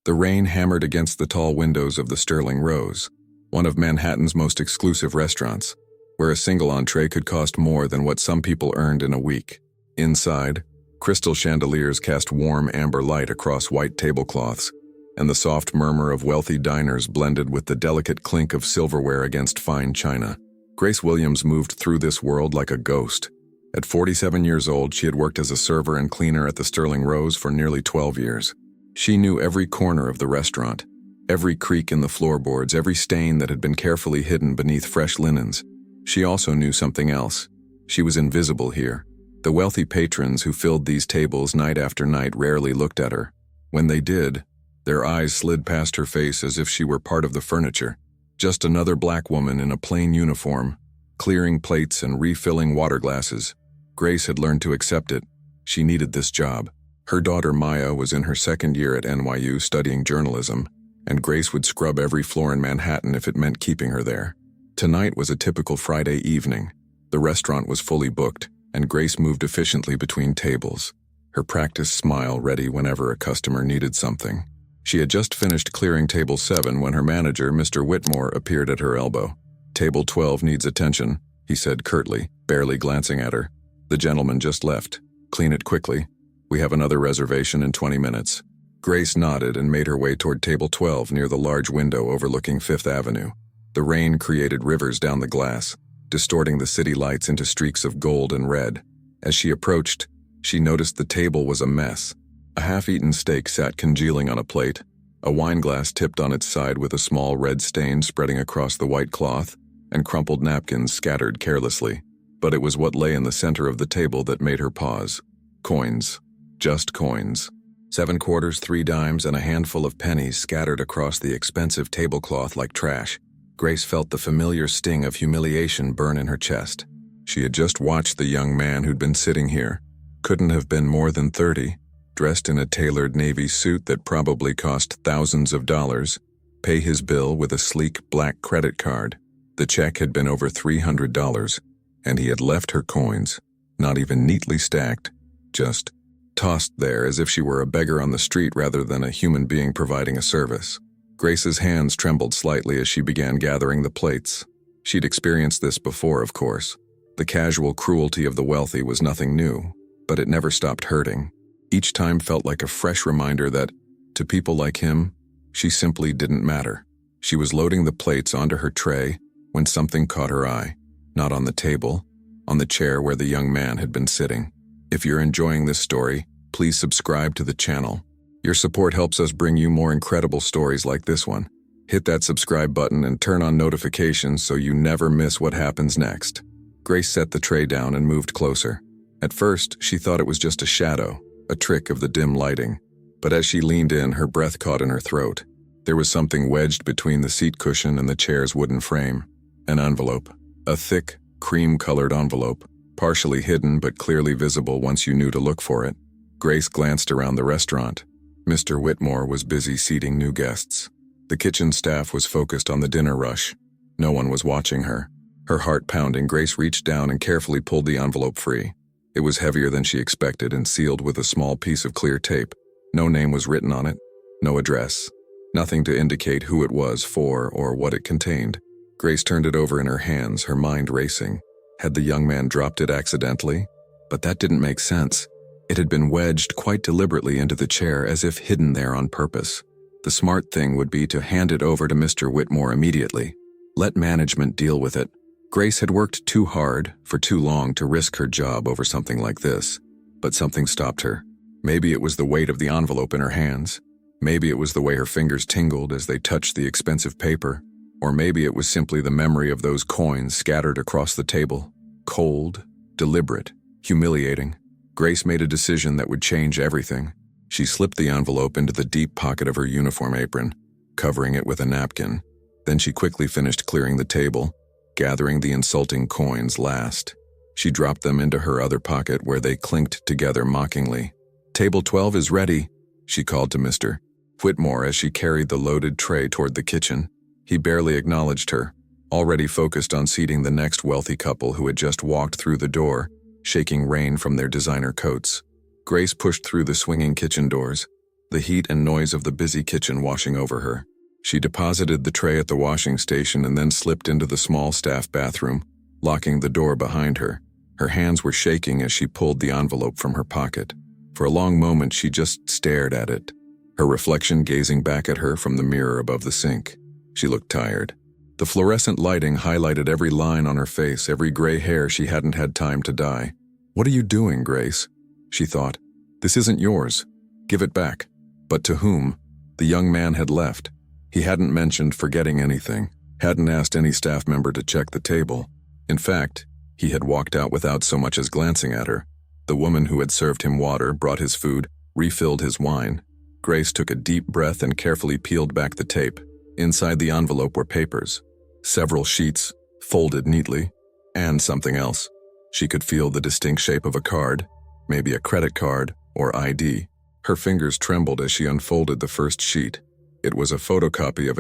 The rain hammered against the tall windows of the Sterling Rose, one of Manhattan's most exclusive restaurants, where a single entree could cost more than what some people earned in a week. Inside, crystal chandeliers cast warm amber light across white tablecloths, and the soft murmur of wealthy diners blended with the delicate clink of silverware against fine china. Grace Williams moved through this world like a ghost. At 47 years old, she had worked as a server and cleaner at the Sterling Rose for nearly 12 years. She knew every corner of the restaurant, every creak in the floorboards, every stain that had been carefully hidden beneath fresh linens. She also knew something else. She was invisible here. The wealthy patrons who filled these tables night after night rarely looked at her. When they did, their eyes slid past her face as if she were part of the furniture. Just another black woman in a plain uniform, clearing plates and refilling water glasses. Grace had learned to accept it. She needed this job. Her daughter Maya was in her second year at NYU studying journalism, and Grace would scrub every floor in Manhattan if it meant keeping her there. Tonight was a typical Friday evening. The restaurant was fully booked, and Grace moved efficiently between tables, her practiced smile ready whenever a customer needed something. She had just finished clearing table 7 when her manager, Mr. Whitmore, appeared at her elbow. "Table 12 needs attention," he said curtly, barely glancing at her. "The gentleman just left. Clean it quickly. We have another reservation in 20 minutes. Grace nodded and made her way toward table 12 near the large window overlooking Fifth Avenue. The rain created rivers down the glass, distorting the city lights into streaks of gold and red. As she approached, she noticed the table was a mess. A half-eaten steak sat congealing on a plate, a wineglass tipped on its side with a small red stain spreading across the white cloth, and crumpled napkins scattered carelessly. But it was what lay in the center of the table that made her pause. Coins. Just coins. 7 quarters, 3 dimes, and a handful of pennies scattered across the expensive tablecloth like trash. Grace felt the familiar sting of humiliation burn in her chest. She had just watched the young man who'd been sitting here, couldn't have been more than 30, dressed in a tailored navy suit that probably cost thousands of dollars, pay his bill with a sleek black credit card. The check had been over $300, and he had left her coins, not even neatly stacked, just tossed there as if she were a beggar on the street rather than a human being providing a service. Grace's hands trembled slightly as she began gathering the plates. She'd experienced this before, of course. The casual cruelty of the wealthy was nothing new, but it never stopped hurting. Each time felt like a fresh reminder that, to people like him, she simply didn't matter. She was loading the plates onto her tray when something caught her eye. Not on the table, on the chair where the young man had been sitting. If you're enjoying this story, please subscribe to the channel. Your support helps us bring you more incredible stories like this one. Hit that subscribe button and turn on notifications so you never miss what happens next. Grace set the tray down and moved closer. At first, she thought it was just a shadow, a trick of the dim lighting. But as she leaned in, her breath caught in her throat. There was something wedged between the seat cushion and the chair's wooden frame. An envelope. A thick, cream-colored envelope, partially hidden but clearly visible once you knew to look for it. Grace glanced around the restaurant. Mr. Whitmore was busy seating new guests. The kitchen staff was focused on the dinner rush. No one was watching her. Her heart pounding, Grace reached down and carefully pulled the envelope free. It was heavier than she expected and sealed with a small piece of clear tape. No name was written on it, no address, nothing to indicate who it was for or what it contained. Grace turned it over in her hands, her mind racing. Had the young man dropped it accidentally? But that didn't make sense. It had been wedged quite deliberately into the chair as if hidden there on purpose. The smart thing would be to hand it over to Mr. Whitmore immediately. Let management deal with it. Grace had worked too hard for too long to risk her job over something like this. But something stopped her. Maybe it was the weight of the envelope in her hands. Maybe it was the way her fingers tingled as they touched the expensive paper. Or maybe it was simply the memory of those coins scattered across the table. Cold, deliberate, humiliating. Grace made a decision that would change everything. She slipped the envelope into the deep pocket of her uniform apron, covering it with a napkin. Then she quickly finished clearing the table, gathering the insulting coins last. She dropped them into her other pocket where they clinked together mockingly. "Table 12 is ready," she called to Mr. Whitmore as she carried the loaded tray toward the kitchen. He barely acknowledged her, already focused on seating the next wealthy couple who had just walked through the door, shaking rain from their designer coats. Grace pushed through the swinging kitchen doors. the heat and noise of the busy kitchen washing over her. She deposited the tray at the washing station and then slipped into the small staff bathroom, locking the door behind her. Her hands were shaking as she pulled the envelope from her pocket. For a long moment, she just stared at it, her reflection gazing back at her from the mirror above the sink. She looked tired. The fluorescent lighting highlighted every line on her face, every gray hair she hadn't had time to dye. "What are you doing, Grace?" she thought. "This isn't yours. Give it back." But to whom? The young man had left. He hadn't mentioned forgetting anything, hadn't asked any staff member to check the table. In fact, he had walked out without so much as glancing at her. The woman who had served him water, brought his food, refilled his wine. Grace took a deep breath and carefully peeled back the tape. Inside the envelope were papers, several sheets, folded neatly, and something else. She could feel the distinct shape of a card, maybe a credit card or ID. Her fingers trembled as she unfolded the first sheet. It was a photocopy of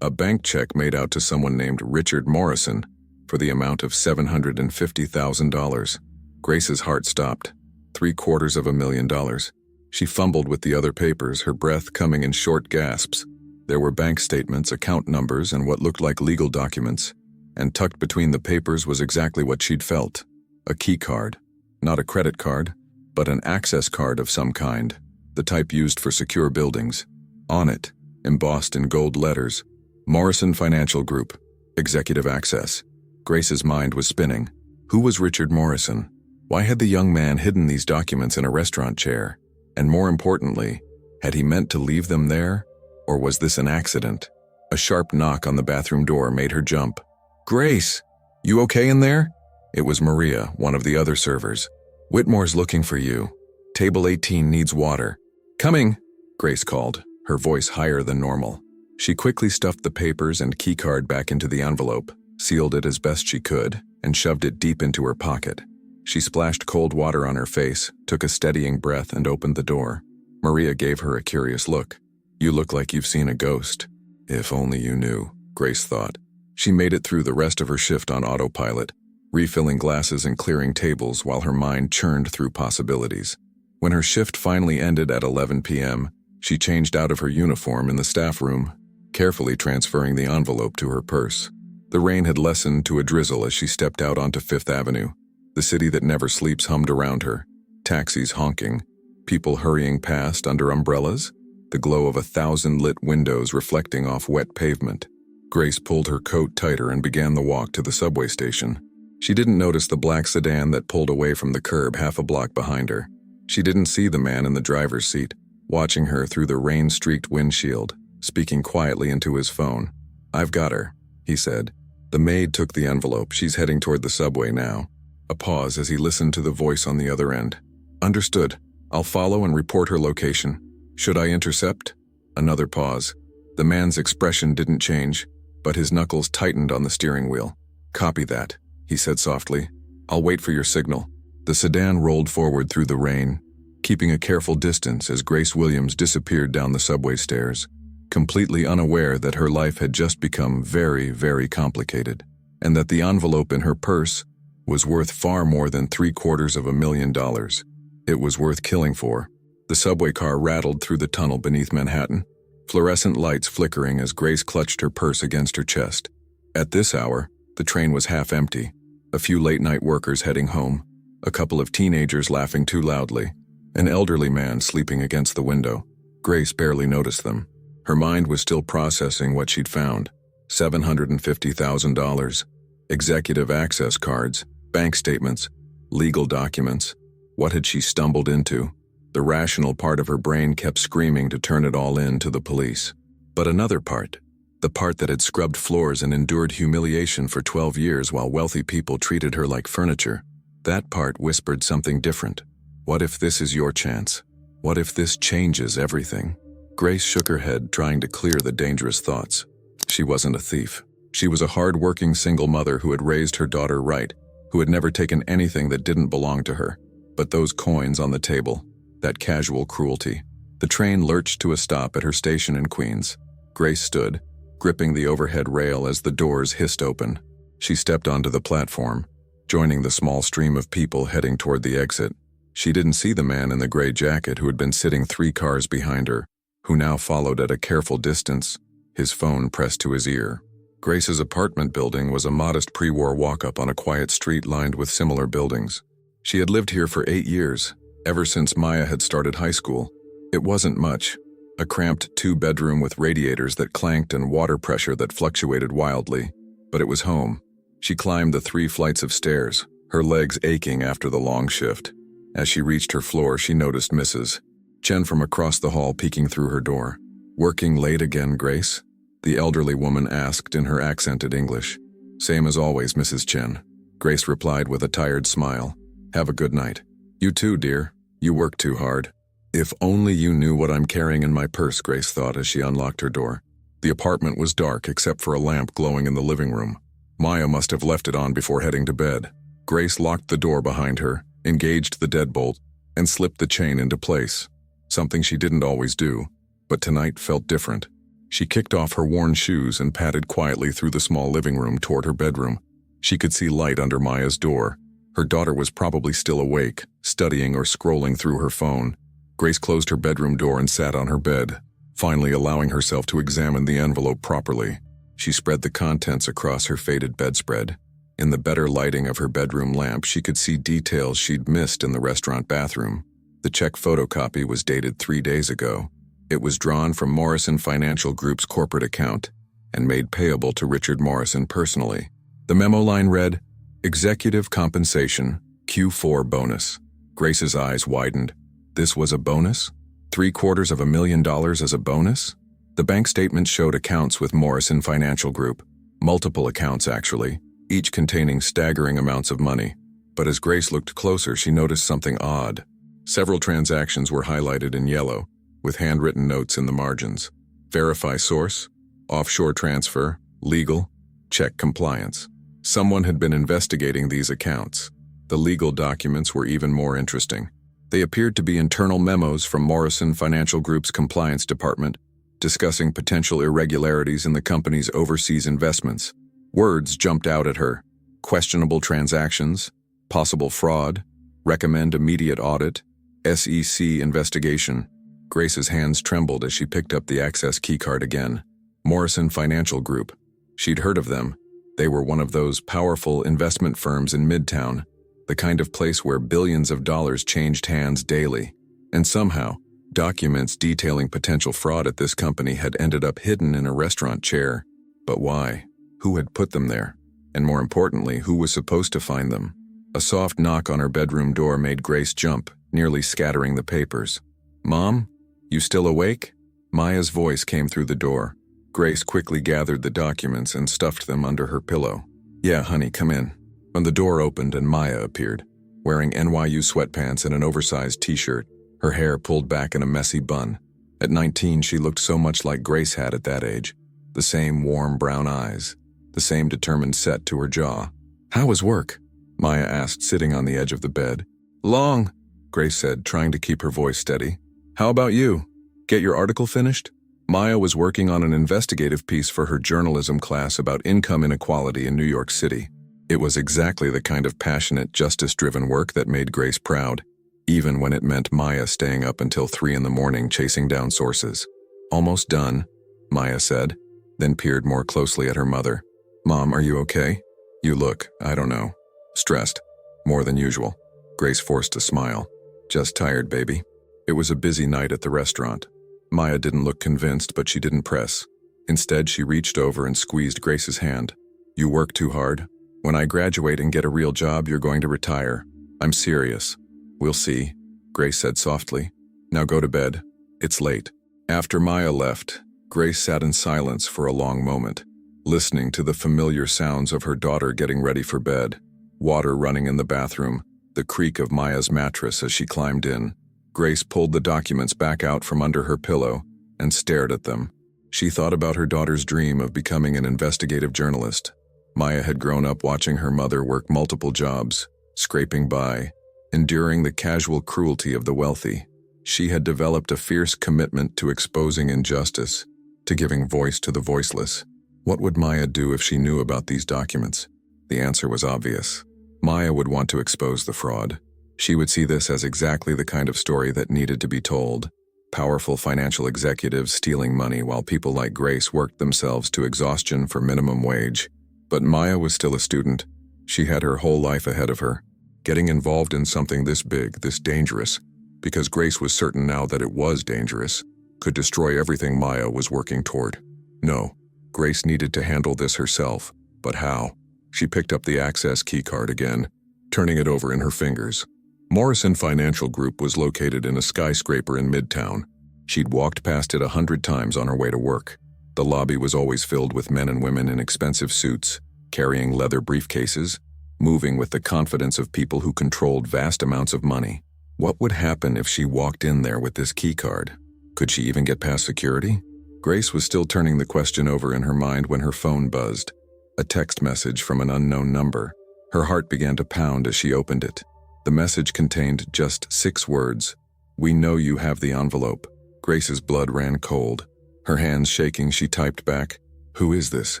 a bank check made out to someone named Richard Morrison for the amount of $750,000. Grace's heart stopped. $750,000. She fumbled with the other papers, her breath coming in short gasps. There were bank statements, account numbers, and what looked like legal documents. And tucked between the papers was exactly what she'd felt. A key card. Not a credit card, but an access card of some kind, the type used for secure buildings. On it, embossed in gold letters, Morrison Financial Group, Executive Access. Grace's mind was spinning. Who was Richard Morrison? Why had the young man hidden these documents in a restaurant chair? And more importantly, had he meant to leave them there? Or was this an accident? A sharp knock on the bathroom door made her jump. "Grace, you okay in there?" It was Maria, one of the other servers. "Whitmore's looking for you. Table 18 needs water." "Coming," Grace called, her voice higher than normal. She quickly stuffed the papers and keycard back into the envelope, sealed it as best she could, and shoved it deep into her pocket. She splashed cold water on her face, took a steadying breath, and opened the door. Maria gave her a curious look. "You look like you've seen a ghost." If only you knew, Grace thought. She made it through the rest of her shift on autopilot, refilling glasses and clearing tables while her mind churned through possibilities. When her shift finally ended at 11 p.m., she changed out of her uniform in the staff room, carefully transferring the envelope to her purse. The rain had lessened to a drizzle as she stepped out onto Fifth Avenue. The city that never sleeps hummed around her, taxis honking, people hurrying past under umbrellas, the glow of 1,000 lit windows reflecting off wet pavement. Grace pulled her coat tighter and began the walk to the subway station. She didn't notice the black sedan that pulled away from the curb half a block behind her. She didn't see the man in the driver's seat, watching her through the rain-streaked windshield, speaking quietly into his phone. "I've got her," he said. The maid took the envelope. "She's heading toward the subway now." A pause as he listened to the voice on the other end. "Understood. I'll follow and report her location. Should I intercept?" Another pause. The man's expression didn't change, but his knuckles tightened on the steering wheel. "Copy that," he said softly. "I'll wait for your signal." The sedan rolled forward through the rain, keeping a careful distance as Grace Williams disappeared down the subway stairs, completely unaware that her life had just become very, very complicated, and that the envelope in her purse was worth far more than $750,000. It was worth killing for. The subway car rattled through the tunnel beneath Manhattan, fluorescent lights flickering as Grace clutched her purse against her chest. At this hour, the train was half empty. A few late-night workers heading home, a couple of teenagers laughing too loudly, an elderly man sleeping against the window. Grace barely noticed them. Her mind was still processing what she'd found. $750,000. Executive access cards, bank statements, legal documents. What had she stumbled into? The rational part of her brain kept screaming to turn it all in to the police. But another part, the part that had scrubbed floors and endured humiliation for 12 years while wealthy people treated her like furniture, that part whispered something different. What if this is your chance? What if this changes everything? Grace shook her head, trying to clear the dangerous thoughts. She wasn't a thief. She was a hard-working single mother who had raised her daughter right, who had never taken anything that didn't belong to her. But those coins on the table, that casual cruelty. The train lurched to a stop at her station in Queens. Grace stood, gripping the overhead rail as the doors hissed open. She stepped onto the platform, joining the small stream of people heading toward the exit. She didn't see the man in the gray jacket who had been sitting 3 cars behind her, who now followed at a careful distance, his phone pressed to his ear. Grace's apartment building was a modest pre-war walk-up on a quiet street lined with similar buildings. She had lived here for 8 years, ever since Maya had started high school. It wasn't much, a cramped 2-bedroom with radiators that clanked and water pressure that fluctuated wildly, but it was home. She climbed the 3 flights of stairs, her legs aching after the long shift. As she reached her floor, she noticed Mrs. Chen from across the hall peeking through her door. "Working late again, Grace?" the elderly woman asked in her accented English. "Same as always, Mrs. Chen," Grace replied with a tired smile. "Have a good night." "You too, dear. You work too hard." "If only you knew what I'm carrying in my purse," Grace thought as she unlocked her door. The apartment was dark except for a lamp glowing in the living room. Maya must have left it on before heading to bed. Grace locked the door behind her, engaged the deadbolt, and slipped the chain into place, something she didn't always do, but tonight felt different. She kicked off her worn shoes and padded quietly through the small living room toward her bedroom. She could see light under Maya's door. Her daughter was probably still awake, studying or scrolling through her phone. Grace closed her bedroom door and sat on her bed, finally allowing herself to examine the envelope properly. She spread the contents across her faded bedspread. In the better lighting of her bedroom lamp, she could see details she'd missed in the restaurant bathroom. The check photocopy was dated 3 days ago. It was drawn from Morrison Financial Group's corporate account and made payable to Richard Morrison personally. The memo line read, "Executive compensation, Q4 bonus." Grace's eyes widened. This was a bonus? $750,000 as a bonus? The bank statement showed accounts with Morrison Financial Group. Multiple accounts, actually, each containing staggering amounts of money. But as Grace looked closer, she noticed something odd. Several transactions were highlighted in yellow, with handwritten notes in the margins. Verify source, offshore transfer, legal, check compliance. Someone had been investigating these accounts. The legal documents were even more interesting. They appeared to be internal memos from Morrison Financial Group's compliance department, discussing potential irregularities in the company's overseas investments. Words jumped out at her. Questionable transactions, possible fraud, recommend immediate audit, SEC investigation. Grace's hands trembled as she picked up the access keycard again. Morrison Financial Group. She'd heard of them. They were one of those powerful investment firms in Midtown, the kind of place where billions of dollars changed hands daily. And somehow, documents detailing potential fraud at this company had ended up hidden in a restaurant chair. But why? Who had put them there? And more importantly, who was supposed to find them? A soft knock on her bedroom door made Grace jump, nearly scattering the papers. "Mom? You still awake?" Maya's voice came through the door. Grace quickly gathered the documents and stuffed them under her pillow. "Yeah, honey, come in." When the door opened and Maya appeared, wearing NYU sweatpants and an oversized t-shirt, her hair pulled back in a messy bun. At 19, she looked so much like Grace had at that age. The same warm brown eyes, the same determined set to her jaw. "How was work?" Maya asked, sitting on the edge of the bed. "Long," Grace said, trying to keep her voice steady. "How about you? Get your article finished?" Maya was working on an investigative piece for her journalism class about income inequality in New York City. It was exactly the kind of passionate, justice-driven work that made Grace proud, even when it meant Maya staying up until 3 in the morning chasing down sources. "Almost done," Maya said, then peered more closely at her mother. "Mom, are you okay? You look, I don't know, stressed. More than usual." Grace forced a smile. "Just tired, baby." It was a busy night at the restaurant. Maya didn't look convinced, but she didn't press. Instead, she reached over and squeezed Grace's hand. "You work too hard. When I graduate and get a real job, you're going to retire. I'm serious." "We'll see," Grace said softly. "Now go to bed. It's late." After Maya left, Grace sat in silence for a long moment, listening to the familiar sounds of her daughter getting ready for bed, water running in the bathroom, the creak of Maya's mattress as she climbed in. Grace pulled the documents back out from under her pillow and stared at them. She thought about her daughter's dream of becoming an investigative journalist. Maya had grown up watching her mother work multiple jobs, scraping by, enduring the casual cruelty of the wealthy. She had developed a fierce commitment to exposing injustice, to giving voice to the voiceless. What would Maya do if she knew about these documents? The answer was obvious. Maya would want to expose the fraud. She would see this as exactly the kind of story that needed to be told. Powerful financial executives stealing money while people like Grace worked themselves to exhaustion for minimum wage. But Maya was still a student. She had her whole life ahead of her. Getting involved in something this big, this dangerous, because Grace was certain now that it was dangerous, could destroy everything Maya was working toward. No, Grace needed to handle this herself. But how? She picked up the access keycard again, turning it over in her fingers. Morrison Financial Group was located in a skyscraper in Midtown. She'd walked past it 100 times on her way to work. The lobby was always filled with men and women in expensive suits, carrying leather briefcases, moving with the confidence of people who controlled vast amounts of money. What would happen if she walked in there with this keycard? Could she even get past security? Grace was still turning the question over in her mind when her phone buzzed. A text message from an unknown number. Her heart began to pound as she opened it. The message contained just 6 words. "We know you have the envelope." Grace's blood ran cold. Her hands shaking, she typed back, "Who is this?"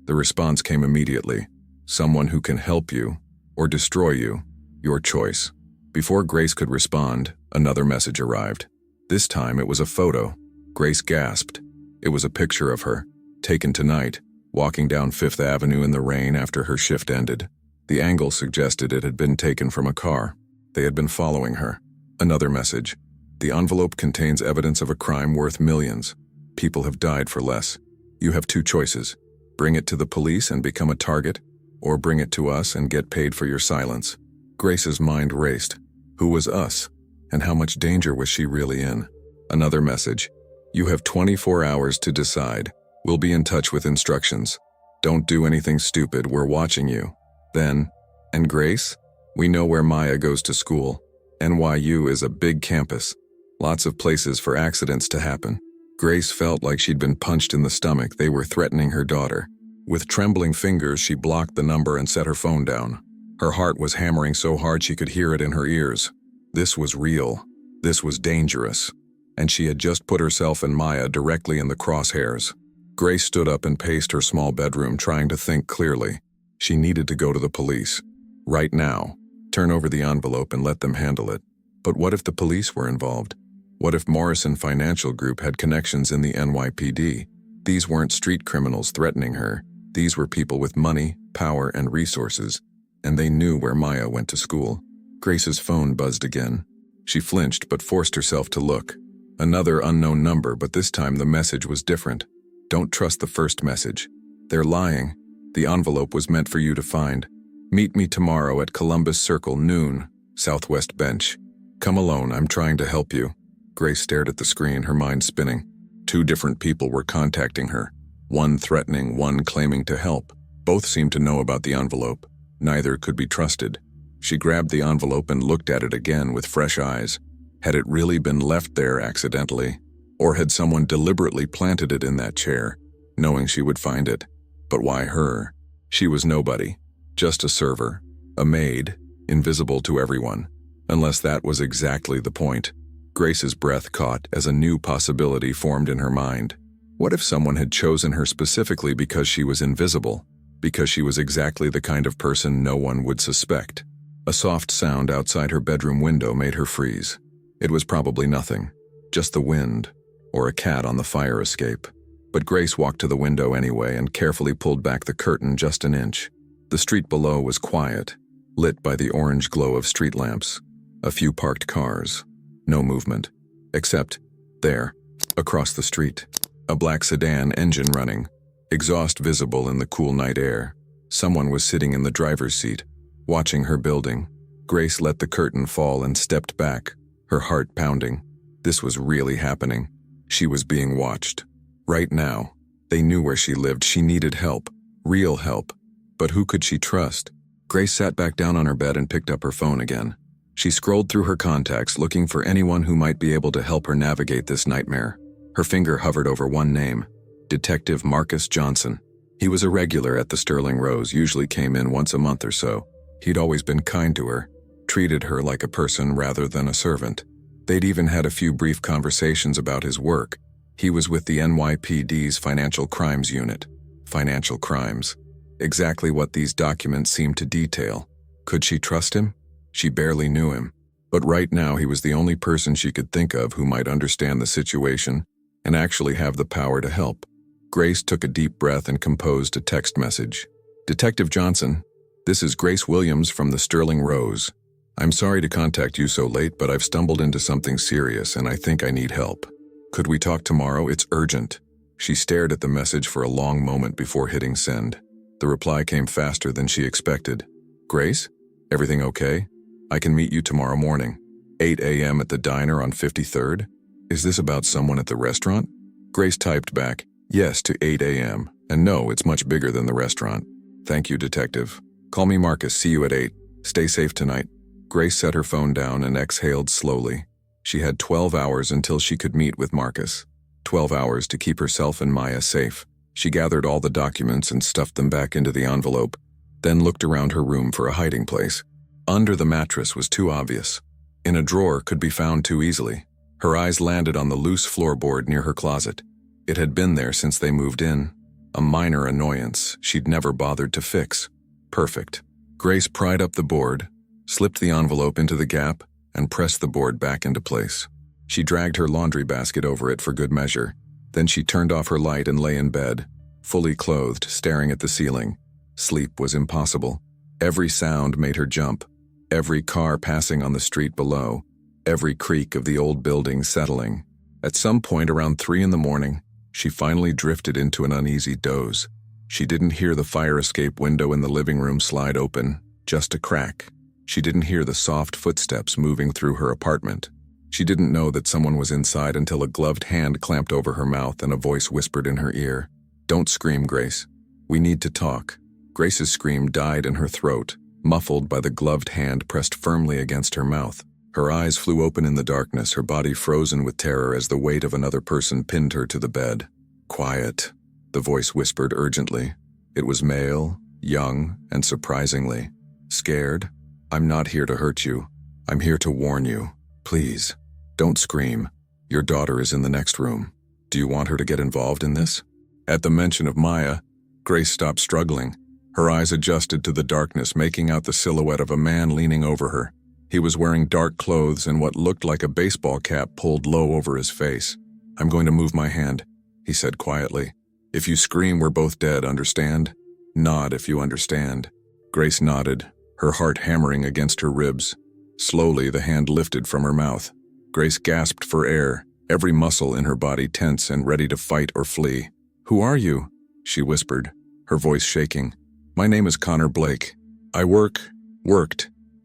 The response came immediately. "Someone who can help you or destroy you. Your choice." Before Grace could respond, another message arrived. This time it was a photo. Grace gasped. It was a picture of her, taken tonight, walking down Fifth Avenue in the rain after her shift ended. The angle suggested it had been taken from a car. They had been following her. Another message. "The envelope contains evidence of a crime worth millions. People have died for less. You have 2 choices. Bring it to the police and become a target, or bring it to us and get paid for your silence." Grace's mind raced. Who was us? And how much danger was she really in? Another message. "You have 24 hours to decide. We'll be in touch with instructions. Don't do anything stupid, we're watching you." Then, "And Grace? We know where Maya goes to school. NYU is a big campus. Lots of places for accidents to happen." Grace felt like she'd been punched in the stomach. They were threatening her daughter. With trembling fingers, she blocked the number and set her phone down. Her heart was hammering so hard she could hear it in her ears. This was real. This was dangerous. And she had just put herself and Maya directly in the crosshairs. Grace stood up and paced her small bedroom, trying to think clearly. She needed to go to the police. Right now. Turn over the envelope and let them handle it. But what if the police were involved? What if Morrison Financial Group had connections in the NYPD? These weren't street criminals threatening her. These were people with money, power, and resources. And they knew where Maya went to school. Grace's phone buzzed again. She flinched but forced herself to look. Another unknown number, but this time the message was different. "Don't trust the first message. They're lying. The envelope was meant for you to find. Meet me tomorrow at Columbus Circle, noon, Southwest Bench. Come alone, I'm trying to help you." Grace stared at the screen, her mind spinning. 2 different people were contacting her. One threatening, one claiming to help. Both seemed to know about the envelope. Neither could be trusted. She grabbed the envelope and looked at it again with fresh eyes. Had it really been left there accidentally? Or had someone deliberately planted it in that chair, knowing she would find it? But why her? She was nobody. Just a server, a maid, invisible to everyone. Unless that was exactly the point. Grace's breath caught as a new possibility formed in her mind. What if someone had chosen her specifically because she was invisible? Because she was exactly the kind of person no one would suspect? A soft sound outside her bedroom window made her freeze. It was probably nothing. Just the wind, or a cat on the fire escape. But Grace walked to the window anyway and carefully pulled back the curtain just an inch. The street below was quiet, lit by the orange glow of street lamps. A few parked cars. No movement. Except, there, across the street, a black sedan, engine running, exhaust visible in the cool night air. Someone was sitting in the driver's seat, watching her building. Grace let the curtain fall and stepped back, her heart pounding. This was really happening. She was being watched. Right now. They knew where she lived. She needed help. Real help. But who could she trust? Grace sat back down on her bed and picked up her phone again. She scrolled through her contacts, looking for anyone who might be able to help her navigate this nightmare. Her finger hovered over one name, Detective Marcus Johnson. He was a regular at the Sterling Rose, usually came in once a month or so. He'd always been kind to her, treated her like a person rather than a servant. They'd even had a few brief conversations about his work. He was with the NYPD's Financial Crimes Unit. Financial crimes. Exactly what these documents seemed to detail. Could she trust him? She barely knew him. But right now he was the only person she could think of who might understand the situation and actually have the power to help. Grace took a deep breath and composed a text message. Detective Johnson, this is Grace Williams from the Sterling Rose. I'm sorry to contact you so late, but I've stumbled into something serious and I think I need help. Could we talk tomorrow? It's urgent. She stared at the message for a long moment before hitting send. The reply came faster than she expected. Grace? Everything okay? I can meet you tomorrow morning. 8 a.m. at the diner on 53rd? Is this about someone at the restaurant? Grace typed back, yes to 8 a.m. And no, it's much bigger than the restaurant. Thank you, detective. Call me Marcus. See you at 8. Stay safe tonight. Grace set her phone down and exhaled slowly. She had 12 hours until she could meet with Marcus. 12 hours to keep herself and Maya safe. She gathered all the documents and stuffed them back into the envelope, then looked around her room for a hiding place. Under the mattress was too obvious. In a drawer could be found too easily. Her eyes landed on the loose floorboard near her closet. It had been there since they moved in. A minor annoyance she'd never bothered to fix. Perfect. Grace pried up the board, slipped the envelope into the gap, and pressed the board back into place. She dragged her laundry basket over it for good measure. Then she turned off her light and lay in bed, fully clothed, staring at the ceiling. Sleep was impossible. Every sound made her jump. Every car passing on the street below. Every creak of the old building settling. At some point around 3 in the morning, she finally drifted into an uneasy doze. She didn't hear the fire escape window in the living room slide open, just a crack. She didn't hear the soft footsteps moving through her apartment. She didn't know that someone was inside until a gloved hand clamped over her mouth and a voice whispered in her ear, "Don't scream, Grace. We need to talk." Grace's scream died in her throat, muffled by the gloved hand pressed firmly against her mouth. Her eyes flew open in the darkness, her body frozen with terror as the weight of another person pinned her to the bed. "Quiet," the voice whispered urgently. It was male, young, and surprisingly scared. "I'm not here to hurt you. I'm here to warn you. Please, don't scream. Your daughter is in the next room. Do you want her to get involved in this?" At the mention of Maya, Grace stopped struggling. Her eyes adjusted to the darkness, making out the silhouette of a man leaning over her. He was wearing dark clothes and what looked like a baseball cap pulled low over his face. "I'm going to move my hand," he said quietly. "If you scream, we're both dead, understand? Nod if you understand." Grace nodded, her heart hammering against her ribs. Slowly, the hand lifted from her mouth. Grace gasped for air, every muscle in her body tense and ready to fight or flee. "Who are you?" she whispered, her voice shaking. "My name is Connor Blake. I worked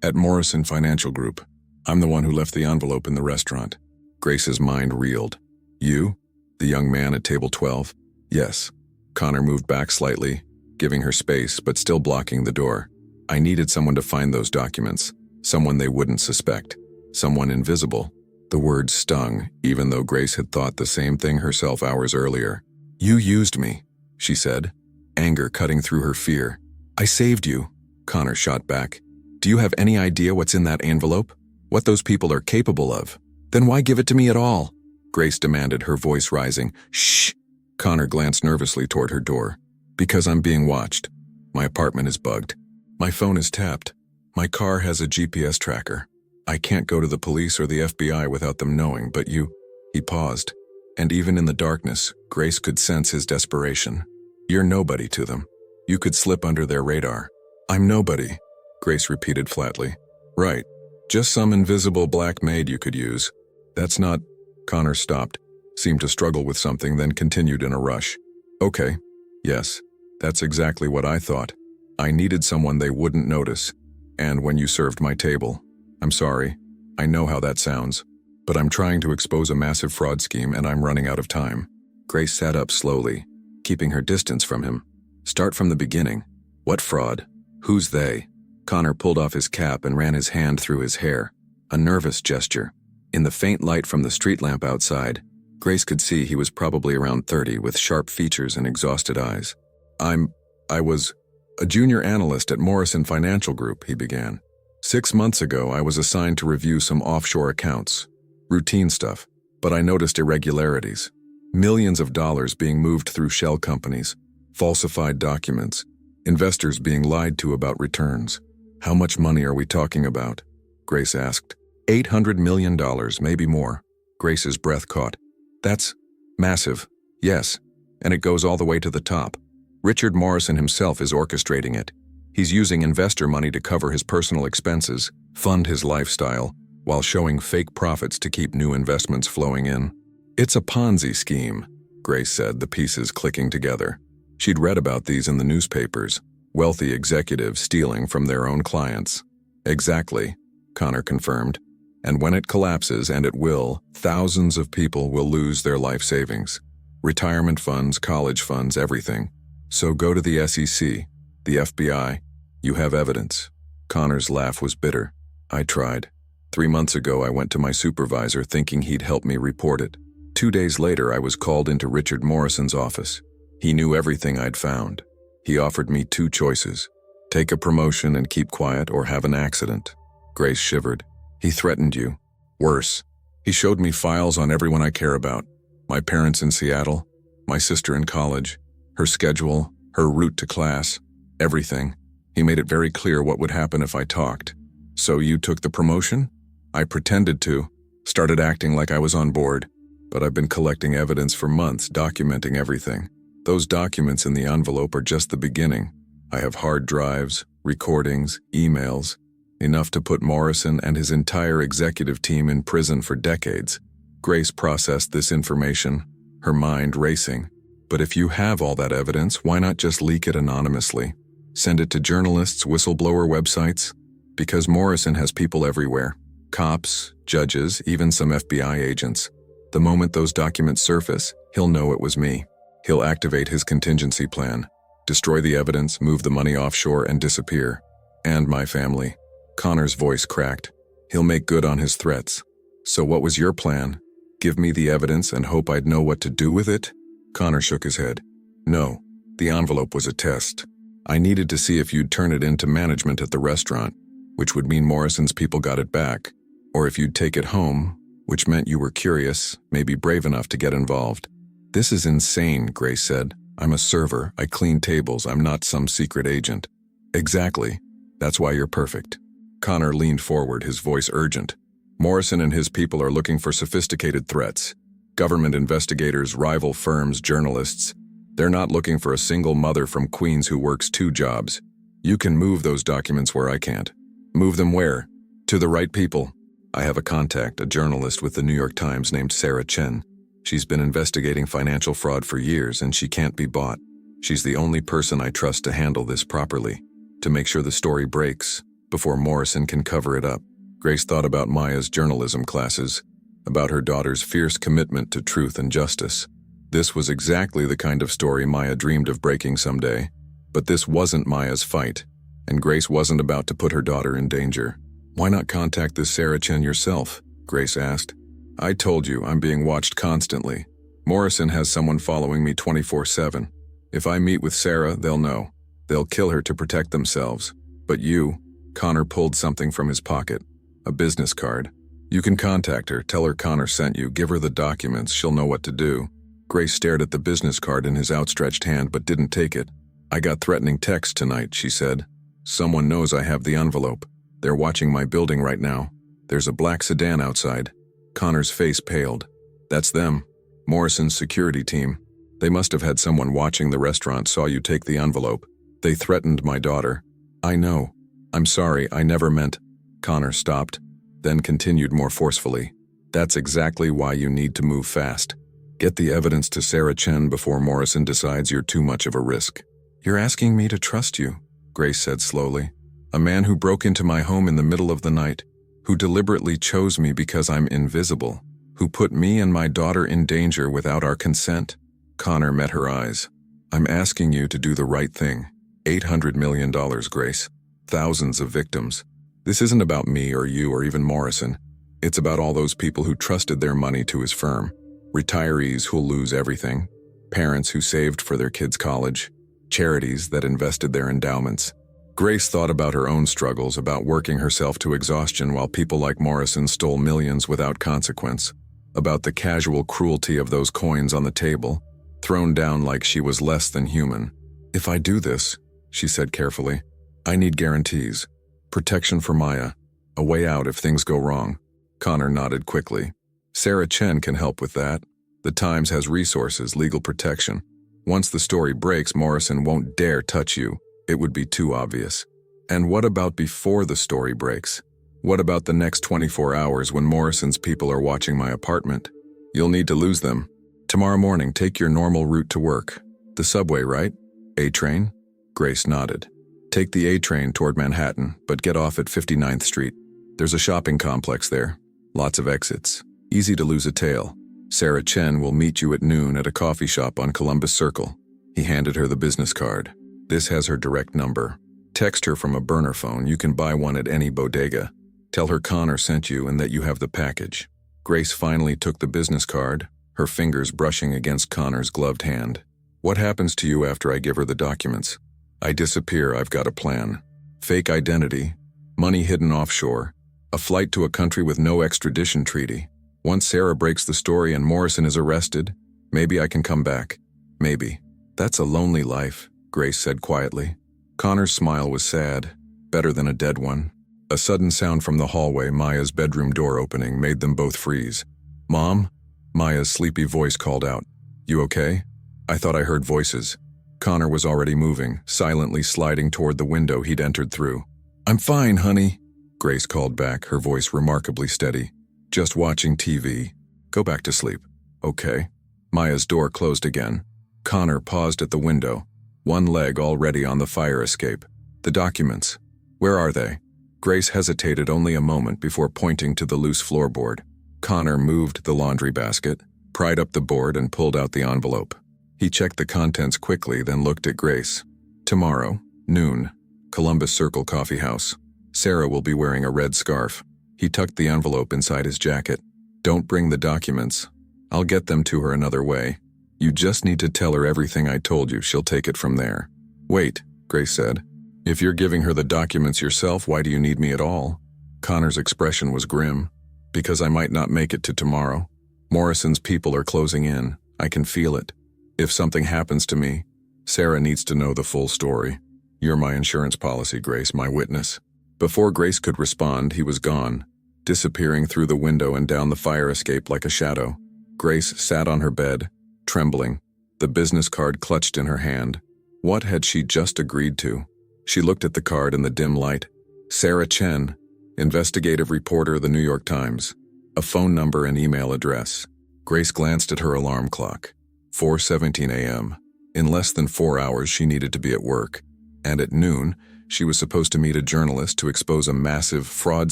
at Morrison Financial Group. I'm the one who left the envelope in the restaurant." Grace's mind reeled. "You? The young man at table 12? "Yes." Connor moved back slightly, giving her space but still blocking the door. "I needed someone to find those documents. Someone they wouldn't suspect. Someone invisible." The words stung, even though Grace had thought the same thing herself hours earlier. "You used me," she said, anger cutting through her fear. "I saved you," Connor shot back. "Do you have any idea what's in that envelope? What those people are capable of? Then why give it to me at all?" Grace demanded, her voice rising. "Shh!" Connor glanced nervously toward her door. "Because I'm being watched. My apartment is bugged. My phone is tapped. My car has a GPS tracker. I can't go to the police or the FBI without them knowing, but you..." He paused, and even in the darkness, Grace could sense his desperation. "You're nobody to them. You could slip under their radar." "I'm nobody," Grace repeated flatly. "Right. Just some invisible black maid you could use. That's not..." Connor stopped, seemed to struggle with something, then continued in a rush. "Okay. Yes. That's exactly what I thought. I needed someone they wouldn't notice. And when you served my table, I'm sorry. I know how that sounds. But I'm trying to expose a massive fraud scheme and I'm running out of time." Grace sat up slowly, keeping her distance from him. "Start from the beginning. What fraud? Who's they?" Connor pulled off his cap and ran his hand through his hair. A nervous gesture. In the faint light from the street lamp outside, Grace could see he was probably around 30 with sharp features and exhausted eyes. I was a junior analyst at Morrison Financial Group," he began. 6 months ago, I was assigned to review some offshore accounts. Routine stuff, but I noticed irregularities. Millions of dollars being moved through shell companies, falsified documents, investors being lied to about returns. "How much money are we talking about?" Grace asked. $800 million, maybe more. Grace's breath caught. That's massive. Yes, and it goes all the way to the top. Richard Morrison himself is orchestrating it. He's using investor money to cover his personal expenses, fund his lifestyle, while showing fake profits to keep new investments flowing in. It's a Ponzi scheme, Grace said, the pieces clicking together. She'd read about these in the newspapers, wealthy executives stealing from their own clients. Exactly, Connor confirmed. And when it collapses, and it will, thousands of people will lose their life savings. Retirement funds, college funds, everything. So go to the SEC, the FBI. You have evidence. Connor's laugh was bitter. I tried. 3 months ago, I went to my supervisor thinking he'd help me report it. 2 days later, I was called into Richard Morrison's office. He knew everything I'd found. He offered me 2 choices. Take a promotion and keep quiet, or have an accident. Grace shivered. He threatened you. Worse. He showed me files on everyone I care about. My parents in Seattle, my sister in college, her schedule, her route to class, everything. He made it very clear what would happen if I talked. So you took the promotion? I pretended to, started acting like I was on board, but I've been collecting evidence for months, documenting everything. Those documents in the envelope are just the beginning. I have hard drives, recordings, emails, enough to put Morrison and his entire executive team in prison for decades. Grace processed this information, her mind racing. But if you have all that evidence, why not just leak it anonymously? Send it to journalists, whistleblower websites? Because Morrison has people everywhere. Cops, judges, even some FBI agents. The moment those documents surface, he'll know it was me. He'll activate his contingency plan, destroy the evidence, move the money offshore, and disappear. And my family. Connor's voice cracked. He'll make good on his threats. So what was your plan? Give me the evidence and hope I'd know what to do with it? Connor shook his head. No, the envelope was a test. I needed to see if you'd turn it into management at the restaurant, which would mean Morrison's people got it back, or if you'd take it home, which meant you were curious, maybe brave enough to get involved. This is insane, Grace said. I'm a server, I clean tables, I'm not some secret agent. Exactly. That's why you're perfect. Connor leaned forward, his voice urgent. Morrison and his people are looking for sophisticated threats. Government investigators, rival firms, journalists. They're not looking for a single mother from Queens who works 2 jobs. You can move those documents where I can't. Move them where? To the right people. I have a contact, a journalist with the New York Times named Sarah Chen. She's been investigating financial fraud for years, and she can't be bought. She's the only person I trust to handle this properly, to make sure the story breaks before Morrison can cover it up. Grace thought about Maya's journalism classes, about her daughter's fierce commitment to truth and justice. This was exactly the kind of story Maya dreamed of breaking someday. But this wasn't Maya's fight, and Grace wasn't about to put her daughter in danger. Why not contact this Sarah Chen yourself? Grace asked. I told you, I'm being watched constantly. Morrison has someone following me 24/7. If I meet with Sarah, they'll know. They'll kill her to protect themselves. But you, Connor pulled something from his pocket. A business card. You can contact her, tell her Connor sent you, give her the documents, she'll know what to do. Grace stared at the business card in his outstretched hand but didn't take it. I got threatening texts tonight, she said. Someone knows I have the envelope. They're watching my building right now. There's a black sedan outside. Connor's face paled. That's them. Morrison's security team. They must have had someone watching the restaurant saw you take the envelope. They threatened my daughter. I know. I'm sorry, I never meant. Connor stopped, then continued more forcefully. That's exactly why you need to move fast. Get the evidence to Sarah Chen before Morrison decides you're too much of a risk. You're asking me to trust you, Grace said slowly. A man who broke into my home in the middle of the night, who deliberately chose me because I'm invisible, who put me and my daughter in danger without our consent. Connor met her eyes. I'm asking you to do the right thing. $800 million, Grace. Thousands of victims. This isn't about me or you or even Morrison. It's about all those people who trusted their money to his firm. Retirees who'll lose everything. Parents who saved for their kids' college. Charities that invested their endowments. Grace thought about her own struggles, about working herself to exhaustion while people like Morrison stole millions without consequence, about the casual cruelty of those coins on the table, thrown down like she was less than human. If I do this, she said carefully, I need guarantees, protection for Maya, a way out if things go wrong. Connor nodded quickly. Sarah Chen can help with that. The Times has resources, legal protection. Once the story breaks, Morrison won't dare touch you. It would be too obvious. And what about before the story breaks? What about the next 24 hours when Morrison's people are watching my apartment? You'll need to lose them. Tomorrow morning, take your normal route to work. The subway, right? A train? Grace nodded. Take the A train toward Manhattan, but get off at 59th Street. There's a shopping complex there. Lots of exits. Easy to lose a tail. Sarah Chen will meet you at noon at a coffee shop on Columbus Circle. He handed her the business card. This has her direct number. Text her from a burner phone. You can buy one at any bodega. Tell her Connor sent you and that you have the package. Grace finally took the business card, her fingers brushing against Connor's gloved hand. What happens to you after I give her the documents? I disappear. I've got a plan. Fake identity, money hidden offshore, a flight to a country with no extradition treaty. Once Sarah breaks the story and Morrison is arrested, maybe I can come back. Maybe. That's a lonely life, Grace said quietly. Connor's smile was sad, better than a dead one. A sudden sound from the hallway, Maya's bedroom door opening, made them both freeze. Mom? Maya's sleepy voice called out. You okay? I thought I heard voices. Connor was already moving, silently sliding toward the window he'd entered through. I'm fine, honey, Grace called back, her voice remarkably steady. Just watching TV. Go back to sleep. Okay. Maya's door closed again. Connor paused at the window, one leg already on the fire escape. The documents. Where are they? Grace hesitated only a moment before pointing to the loose floorboard. Connor moved the laundry basket, pried up the board and pulled out the envelope. He checked the contents quickly, then looked at Grace. Tomorrow, noon, Columbus Circle Coffee House. Sarah will be wearing a red scarf. He tucked the envelope inside his jacket. Don't bring the documents. I'll get them to her another way. You just need to tell her everything I told you. She'll take it from there. Wait, Grace said. If you're giving her the documents yourself, why do you need me at all? Connor's expression was grim. Because I might not make it to tomorrow. Morrison's people are closing in. I can feel it. If something happens to me, Sarah needs to know the full story. You're my insurance policy, Grace, my witness. Before Grace could respond, he was gone, disappearing through the window and down the fire escape like a shadow. Grace sat on her bed, trembling, the business card clutched in her hand. What had she just agreed to? She looked at the card in the dim light. Sarah Chen, investigative reporter, The New York Times. A phone number and email address. Grace glanced at her alarm clock. 4:17 a.m. In less than 4 hours, she needed to be at work. And at noon, she was supposed to meet a journalist to expose a massive fraud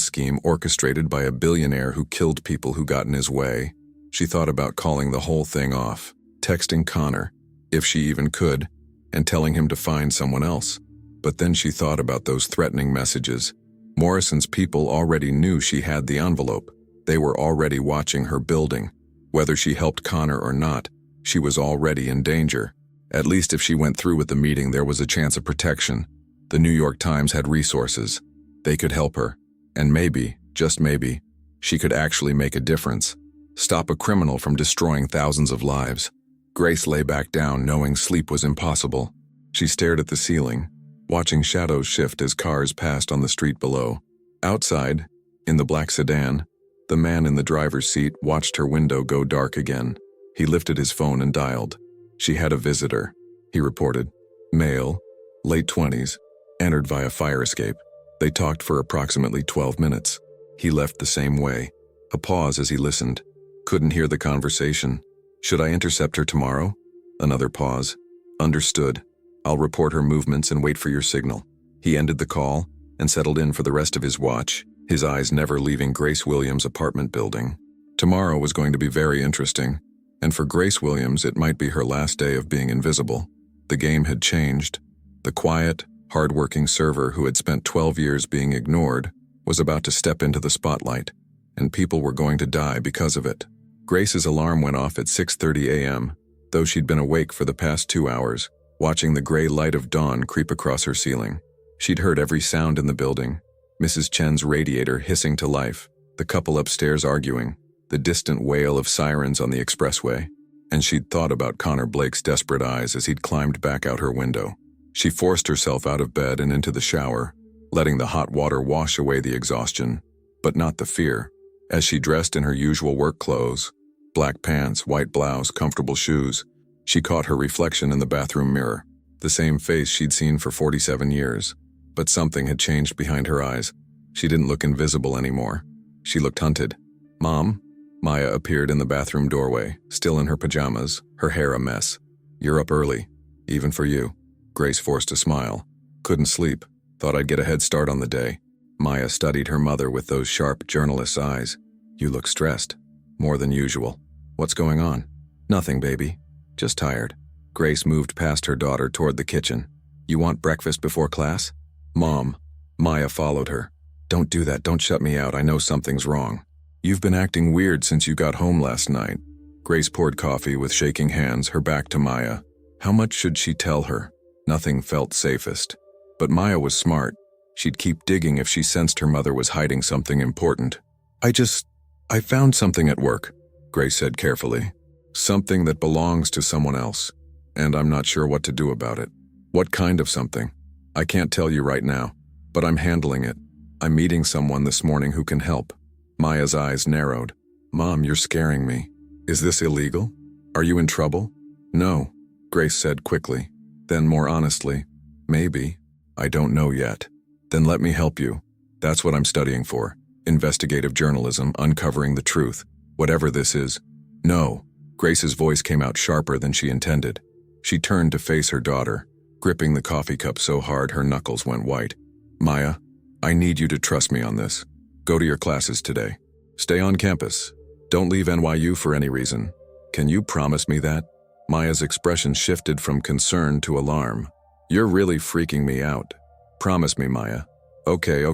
scheme orchestrated by a billionaire who killed people who got in his way. She thought about calling the whole thing off, texting Connor, if she even could, and telling him to find someone else. But then she thought about those threatening messages. Morrison's people already knew she had the envelope. They were already watching her building. Whether she helped Connor or not, she was already in danger. At least if she went through with the meeting, there was a chance of protection. The New York Times had resources. They could help her. And maybe, just maybe, she could actually make a difference. Stop a criminal from destroying thousands of lives. Grace lay back down, knowing sleep was impossible. She stared at the ceiling, watching shadows shift as cars passed on the street below. Outside, in the black sedan, the man in the driver's seat watched her window go dark again. He lifted his phone and dialed. She had a visitor, he reported. Male, late 20s, entered via fire escape. They talked for approximately 12 minutes. He left the same way. A pause as he listened. Couldn't hear the conversation. Should I intercept her tomorrow? Another pause. Understood. I'll report her movements and wait for your signal. He ended the call and settled in for the rest of his watch, his eyes never leaving Grace Williams' apartment building. Tomorrow was going to be very interesting, and for Grace Williams it might be her last day of being invisible. The game had changed. The quiet, hard-working server who had spent 12 years being ignored was about to step into the spotlight, and people were going to die because of it. Grace's alarm went off at 6:30 a.m., though she'd been awake for the past 2 hours, watching the gray light of dawn creep across her ceiling. She'd heard every sound in the building, Mrs. Chen's radiator hissing to life, the couple upstairs arguing, the distant wail of sirens on the expressway, and she'd thought about Connor Blake's desperate eyes as he'd climbed back out her window. She forced herself out of bed and into the shower, letting the hot water wash away the exhaustion, but not the fear. As she dressed in her usual work clothes, black pants, white blouse, comfortable shoes, she caught her reflection in the bathroom mirror, the same face she'd seen for 47 years. But something had changed behind her eyes. She didn't look invisible anymore. She looked hunted. "Mom?" Maya appeared in the bathroom doorway, still in her pajamas, her hair a mess. "You're up early. Even for you." Grace forced a smile. "Couldn't sleep. Thought I'd get a head start on the day." Maya studied her mother with those sharp journalist's eyes. "You look stressed. More than usual. What's going on?" "Nothing, baby. Just tired." Grace moved past her daughter toward the kitchen. "You want breakfast before class?" "Mom." Maya followed her. "Don't do that. Don't shut me out. I know something's wrong. You've been acting weird since you got home last night." Grace poured coffee with shaking hands, her back to Maya. How much should she tell her? Nothing felt safest. But Maya was smart. She'd keep digging if she sensed her mother was hiding something important. I found something at work," Grace said carefully. "Something that belongs to someone else. And I'm not sure what to do about it." "What kind of something?" "I can't tell you right now, but I'm handling it. I'm meeting someone this morning who can help." Maya's eyes narrowed. "Mom, you're scaring me. Is this illegal? Are you in trouble?" "No," Grace said quickly. Then more honestly, "Maybe. I don't know yet." "Then let me help you. That's what I'm studying for. Investigative journalism, uncovering the truth. Whatever this is." "No." Grace's voice came out sharper than she intended. She turned to face her daughter, gripping the coffee cup so hard her knuckles went white. "Maya, I need you to trust me on this. Go to your classes today. Stay on campus. Don't leave NYU for any reason. Can you promise me that?" Maya's expression shifted from concern to alarm. "You're really freaking me out. Promise me, Maya." Okay,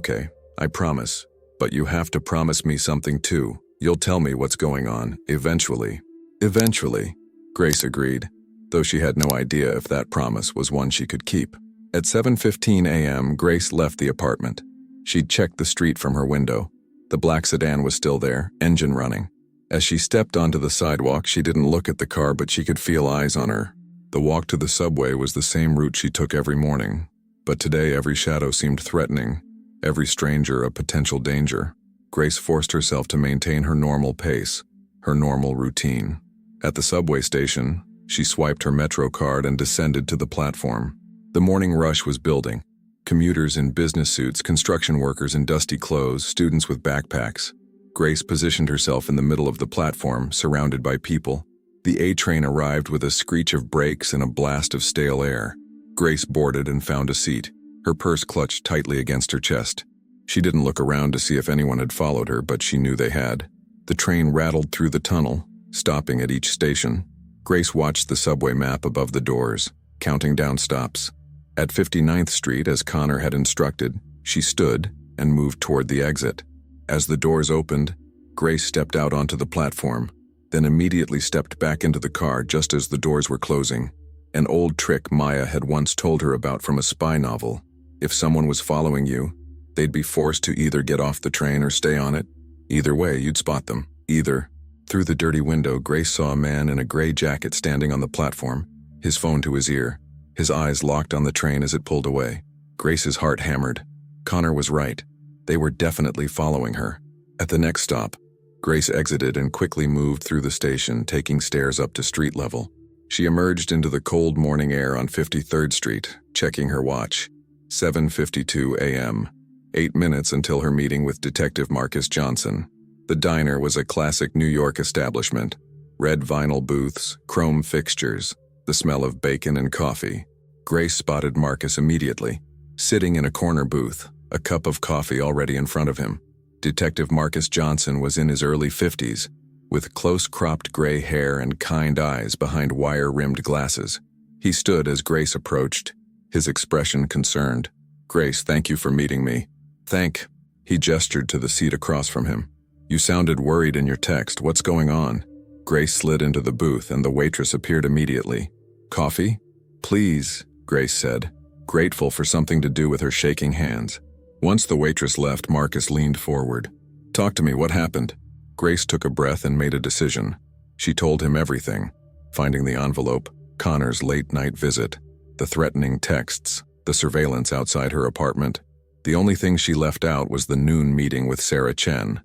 I promise. But you have to promise me something too. You'll tell me what's going on, eventually." "Eventually," Grace agreed, though she had no idea if that promise was one she could keep. At 7:15 a.m., Grace left the apartment. She'd checked the street from her window. The black sedan was still there, engine running. As she stepped onto the sidewalk, she didn't look at the car, but she could feel eyes on her. The walk to the subway was the same route she took every morning. But today every shadow seemed threatening, every stranger a potential danger. Grace forced herself to maintain her normal pace, her normal routine. At the subway station, she swiped her Metro card and descended to the platform. The morning rush was building. Commuters in business suits, construction workers in dusty clothes, students with backpacks. Grace positioned herself in the middle of the platform, surrounded by people. The A train arrived with a screech of brakes and a blast of stale air. Grace boarded and found a seat, her purse clutched tightly against her chest. She didn't look around to see if anyone had followed her, but she knew they had. The train rattled through the tunnel, stopping at each station. Grace watched the subway map above the doors, counting down stops. At 59th Street, as Connor had instructed, she stood and moved toward the exit. As the doors opened, Grace stepped out onto the platform, then immediately stepped back into the car just as the doors were closing. An old trick Maya had once told her about from a spy novel. If someone was following you, they'd be forced to either get off the train or stay on it. Either way, you'd spot them. Through the dirty window, Grace saw a man in a gray jacket standing on the platform, his phone to his ear. His eyes locked on the train as it pulled away. Grace's heart hammered. Connor was right. They were definitely following her. At the next stop, Grace exited and quickly moved through the station, taking stairs up to street level. She emerged into the cold morning air on 53rd Street, checking her watch. 7:52 a.m. 8 minutes until her meeting with Detective Marcus Johnson. The diner was a classic New York establishment. Red vinyl booths, chrome fixtures, the smell of bacon and coffee. Grace spotted Marcus immediately, sitting in a corner booth, a cup of coffee already in front of him. Detective Marcus Johnson was in his early 50s, with close-cropped gray hair and kind eyes behind wire-rimmed glasses. He stood as Grace approached, his expression concerned. "Grace, thank you for meeting me." He gestured to the seat across from him. "You sounded worried in your text. What's going on?" Grace slid into the booth and the waitress appeared immediately. "Coffee?" "Please," Grace said, grateful for something to do with her shaking hands. Once the waitress left, Marcus leaned forward. "Talk to me, what happened?" Grace took a breath and made a decision. She told him everything, finding the envelope, Connor's late-night visit, the threatening texts, the surveillance outside her apartment. The only thing she left out was the noon meeting with Sarah Chen.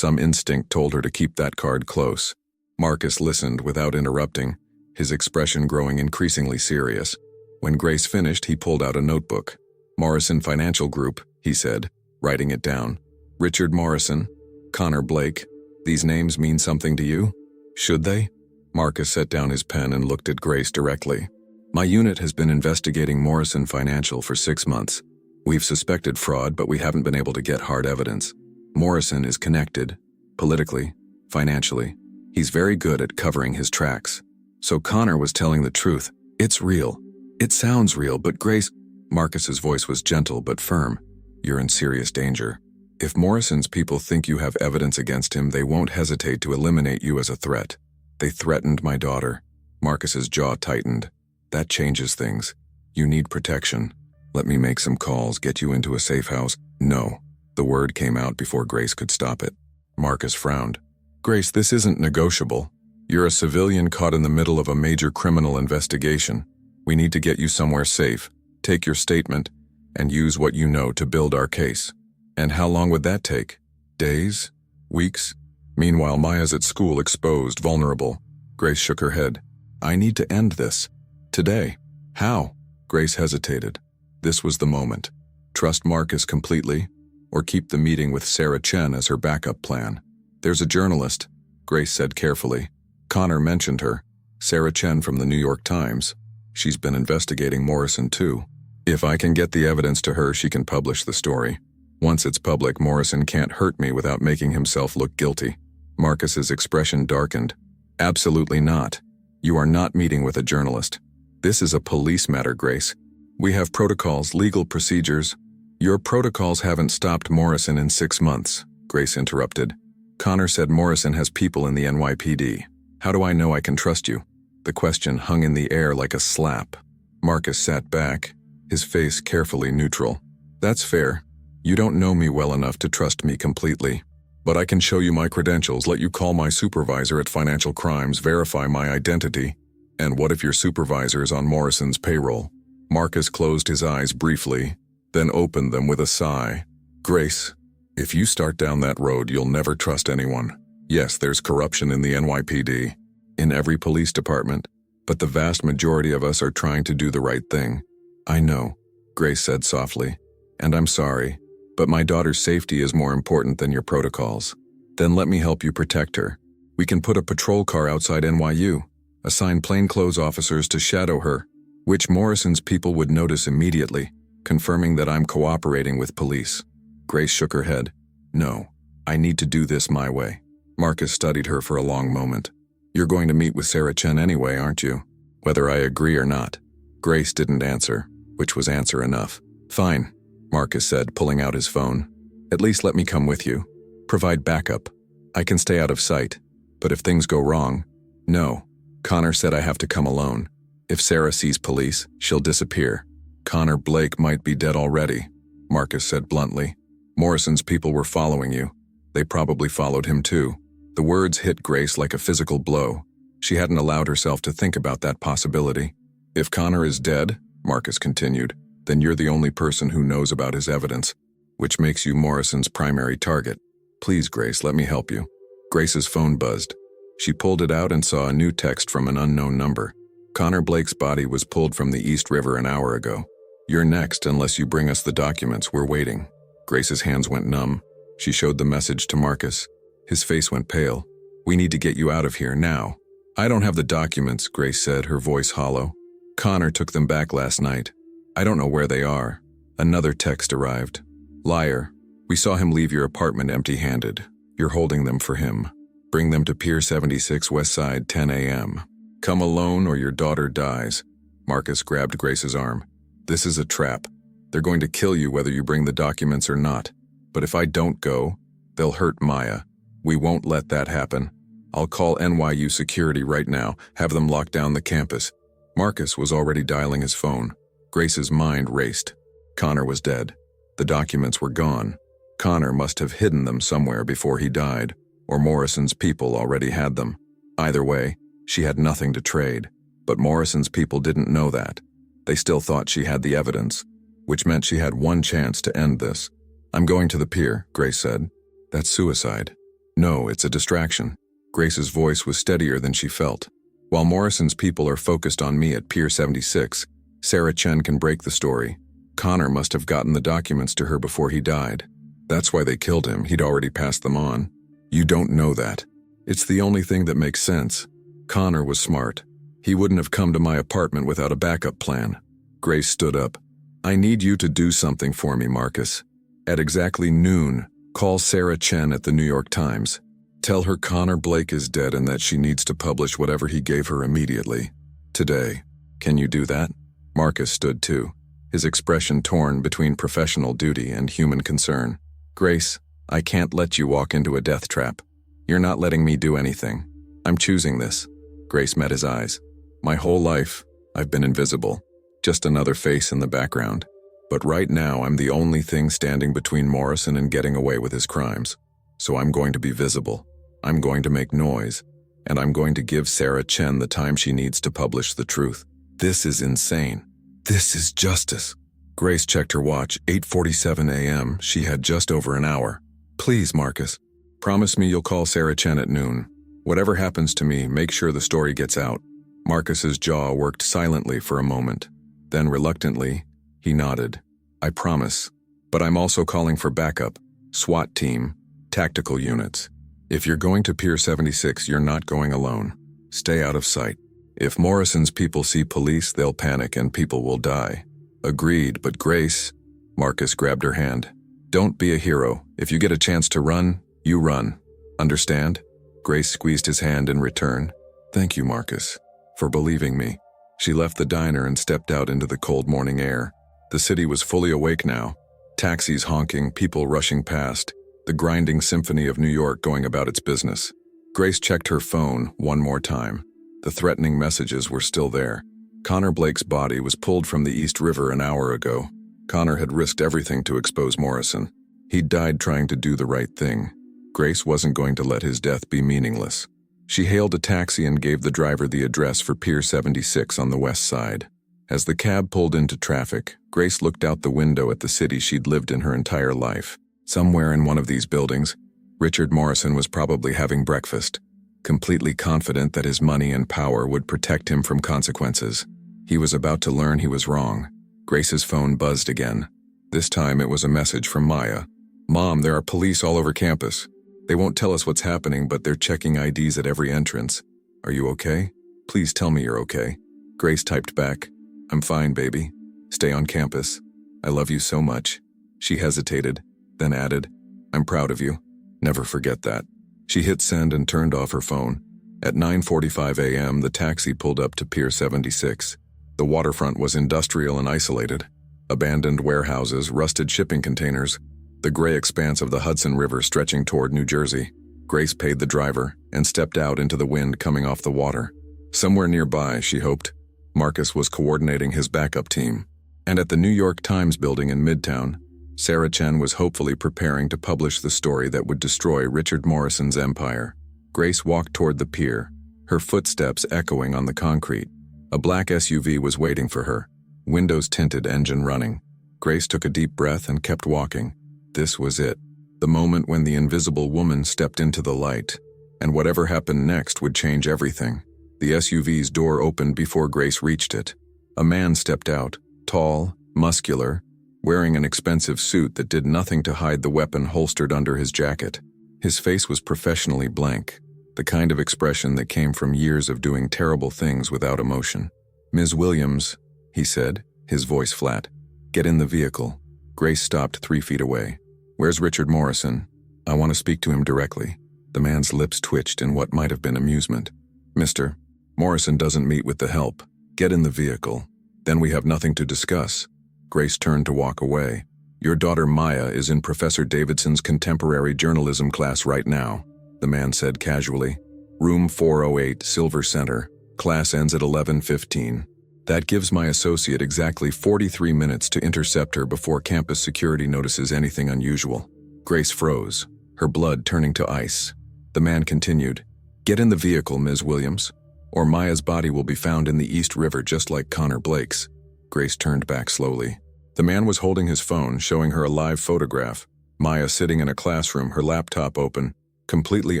Some instinct told her to keep that card close. Marcus listened without interrupting, his expression growing increasingly serious. When Grace finished, he pulled out a notebook. "Morrison Financial Group," he said, writing it down. "Richard Morrison, Connor Blake, these names mean something to you? Should they?" Marcus set down his pen and looked at Grace directly. "My unit has been investigating Morrison Financial for 6 months. We've suspected fraud, but we haven't been able to get hard evidence. Morrison is connected, politically, financially. He's very good at covering his tracks. So Connor was telling the truth. It's real. It sounds real, but Grace..." Marcus's voice was gentle but firm. "You're in serious danger. If Morrison's people think you have evidence against him, they won't hesitate to eliminate you as a threat. They threatened my daughter." Marcus's jaw tightened. "That changes things. You need protection. Let me make some calls, get you into a safe house." "No." The word came out before Grace could stop it. Marcus frowned. "Grace, this isn't negotiable. You're a civilian caught in the middle of a major criminal investigation. We need to get you somewhere safe. Take your statement and use what you know to build our case." "And how long would that take? Days? Weeks?" Meanwhile, Maya's at school, exposed, vulnerable. Grace shook her head. "I need to end this. Today." "How?" Grace hesitated. This was the moment. Trust Marcus completely, or keep the meeting with Sarah Chen as her backup plan. "There's a journalist," Grace said carefully. Connor mentioned her. Sarah Chen from the New York Times. She's been investigating Morrison too. If I can get the evidence to her, she can publish the story. Once it's public, Morrison can't hurt me without making himself look guilty. Marcus's expression darkened. "Absolutely not. You are not meeting with a journalist. This is a police matter, Grace. We have protocols, legal procedures." "Your protocols haven't stopped Morrison in 6 months," Grace interrupted. "Connor said Morrison has people in the NYPD. How do I know I can trust you?" The question hung in the air like a slap. Marcus sat back, his face carefully neutral. "That's fair. You don't know me well enough to trust me completely. But I can show you my credentials, let you call my supervisor at Financial Crimes, verify my identity. And what if your supervisor is on Morrison's payroll?" Marcus closed his eyes briefly, then opened them with a sigh. "Grace, if you start down that road, you'll never trust anyone. Yes, there's corruption in the NYPD, in every police department, but the vast majority of us are trying to do the right thing." "I know," Grace said softly, "and I'm sorry, but my daughter's safety is more important than your protocols." "Then let me help you protect her. We can put a patrol car outside NYU, assign plainclothes officers to shadow her, which Morrison's people would notice immediately, confirming that I'm cooperating with police." Grace shook her head. "No, I need to do this my way." Marcus studied her for a long moment. "You're going to meet with Sarah Chen anyway, aren't you? Whether I agree or not." Grace didn't answer, which was answer enough. "Fine," Marcus said, pulling out his phone. "At least let me come with you. Provide backup. I can stay out of sight. But if things go wrong..." "No. Connor said I have to come alone. If Sarah sees police, she'll disappear. Connor Blake might be dead already," Marcus said bluntly. "Morrison's people were following you. They probably followed him too." The words hit Grace like a physical blow. She hadn't allowed herself to think about that possibility. "If Connor is dead," Marcus continued, "then you're the only person who knows about his evidence, which makes you Morrison's primary target. Please, Grace, let me help you." Grace's phone buzzed. She pulled it out and saw a new text from an unknown number. "Connor Blake's body was pulled from the East River an hour ago. You're next unless you bring us the documents. We're waiting." Grace's hands went numb. She showed the message to Marcus. His face went pale. "We need to get you out of here now." "I don't have the documents," Grace said, her voice hollow. "Connor took them back last night. I don't know where they are." Another text arrived. "Liar. We saw him leave your apartment empty-handed. You're holding them for him. Bring them to Pier 76 West Side, 10 a.m. Come alone or your daughter dies." Marcus grabbed Grace's arm. "This is a trap. They're going to kill you whether you bring the documents or not. But if I don't go, they'll hurt Maya. We won't let that happen. I'll call NYU security right now, have them lock down the campus." Marcus was already dialing his phone. Grace's mind raced. Connor was dead. The documents were gone. Connor must have hidden them somewhere before he died, or Morrison's people already had them. Either way, she had nothing to trade. But Morrison's people didn't know that. They still thought she had the evidence, which meant she had one chance to end this. "I'm going to the pier," Grace said. "That's suicide." No, it's a distraction. Grace's voice was steadier than she felt. While Morrison's people are focused on me at Pier 76, Sarah Chen can break the story. Connor must have gotten the documents to her before he died. That's why they killed him. He'd already passed them on. You don't know that. It's the only thing that makes sense. Connor was smart. He wouldn't have come to my apartment without a backup plan. Grace stood up. I need you to do something for me, Marcus. At exactly noon, call Sarah Chen at the New York Times. Tell her Connor Blake is dead and that she needs to publish whatever he gave her immediately. Today. Can you do that? Marcus stood too, his expression torn between professional duty and human concern. Grace, I can't let you walk into a death trap. You're not letting me do anything. I'm choosing this. Grace met his eyes. My whole life, I've been invisible. Just another face in the background. But right now, I'm the only thing standing between Morrison and getting away with his crimes. So I'm going to be visible. I'm going to make noise. And I'm going to give Sarah Chen the time she needs to publish the truth. This is insane. This is justice. Grace checked her watch, 8:47 a.m. She had just over an hour. Please, Marcus. Promise me you'll call Sarah Chen at noon. Whatever happens to me, make sure the story gets out. Marcus's jaw worked silently for a moment. Then reluctantly, he nodded. I promise. But I'm also calling for backup. SWAT team. Tactical units. If you're going to Pier 76, you're not going alone. Stay out of sight. If Morrison's people see police, they'll panic and people will die. Agreed, but Grace... Marcus grabbed her hand. Don't be a hero. If you get a chance to run, you run. Understand? Grace squeezed his hand in return. Thank you, Marcus, for believing me. She left the diner and stepped out into the cold morning air. The city was fully awake now. Taxis honking, people rushing past, the grinding symphony of New York going about its business. Grace checked her phone one more time. The threatening messages were still there. Connor Blake's body was pulled from the East River an hour ago. Connor had risked everything to expose Morrison. He'd died trying to do the right thing. Grace wasn't going to let his death be meaningless. She hailed a taxi and gave the driver the address for Pier 76 on the west side. As the cab pulled into traffic, Grace looked out the window at the city she'd lived in her entire life. Somewhere in one of these buildings, Richard Morrison was probably having breakfast, completely confident that his money and power would protect him from consequences. He was about to learn he was wrong. Grace's phone buzzed again. This time it was a message from Maya. Mom, there are police all over campus. They won't tell us what's happening, but they're checking IDs at every entrance. Are you okay? Please tell me you're okay. Grace typed back, I'm fine, baby. Stay on campus. I love you so much. She hesitated, then added, I'm proud of you. Never forget that. She hit send and turned off her phone. At 9:45 a.m., the taxi pulled up to Pier 76. The waterfront was industrial and isolated. Abandoned warehouses, rusted shipping containers, the gray expanse of the Hudson River stretching toward New Jersey. Grace paid the driver and stepped out into the wind coming off the water. Somewhere nearby, she hoped, Marcus was coordinating his backup team. And at the New York Times building in Midtown, Sarah Chen was hopefully preparing to publish the story that would destroy Richard Morrison's empire. Grace walked toward the pier, her footsteps echoing on the concrete. A black SUV was waiting for her, windows tinted, engine running. Grace took a deep breath and kept walking. This was it, the moment when the invisible woman stepped into the light, and whatever happened next would change everything. The SUV's door opened before Grace reached it. A man stepped out, tall, muscular, wearing an expensive suit that did nothing to hide the weapon holstered under his jacket. His face was professionally blank, the kind of expression that came from years of doing terrible things without emotion. Ms. Williams, he said, his voice flat. Get in the vehicle. Grace stopped 3 feet away. Where's Richard Morrison? I want to speak to him directly. The man's lips twitched in what might have been amusement. Mister, Morrison doesn't meet with the help. Get in the vehicle. Then we have nothing to discuss. Grace turned to walk away. Your daughter Maya is in Professor Davidson's contemporary journalism class right now, the man said casually. Room 408, Silver Center. Class ends at 11:15. That gives my associate exactly 43 minutes to intercept her before campus security notices anything unusual. Grace froze, her blood turning to ice. The man continued, Get in the vehicle, Ms. Williams, or Maya's body will be found in the East River just like Connor Blake's. Grace turned back slowly. The man was holding his phone, showing her a live photograph. Maya sitting in a classroom, her laptop open, completely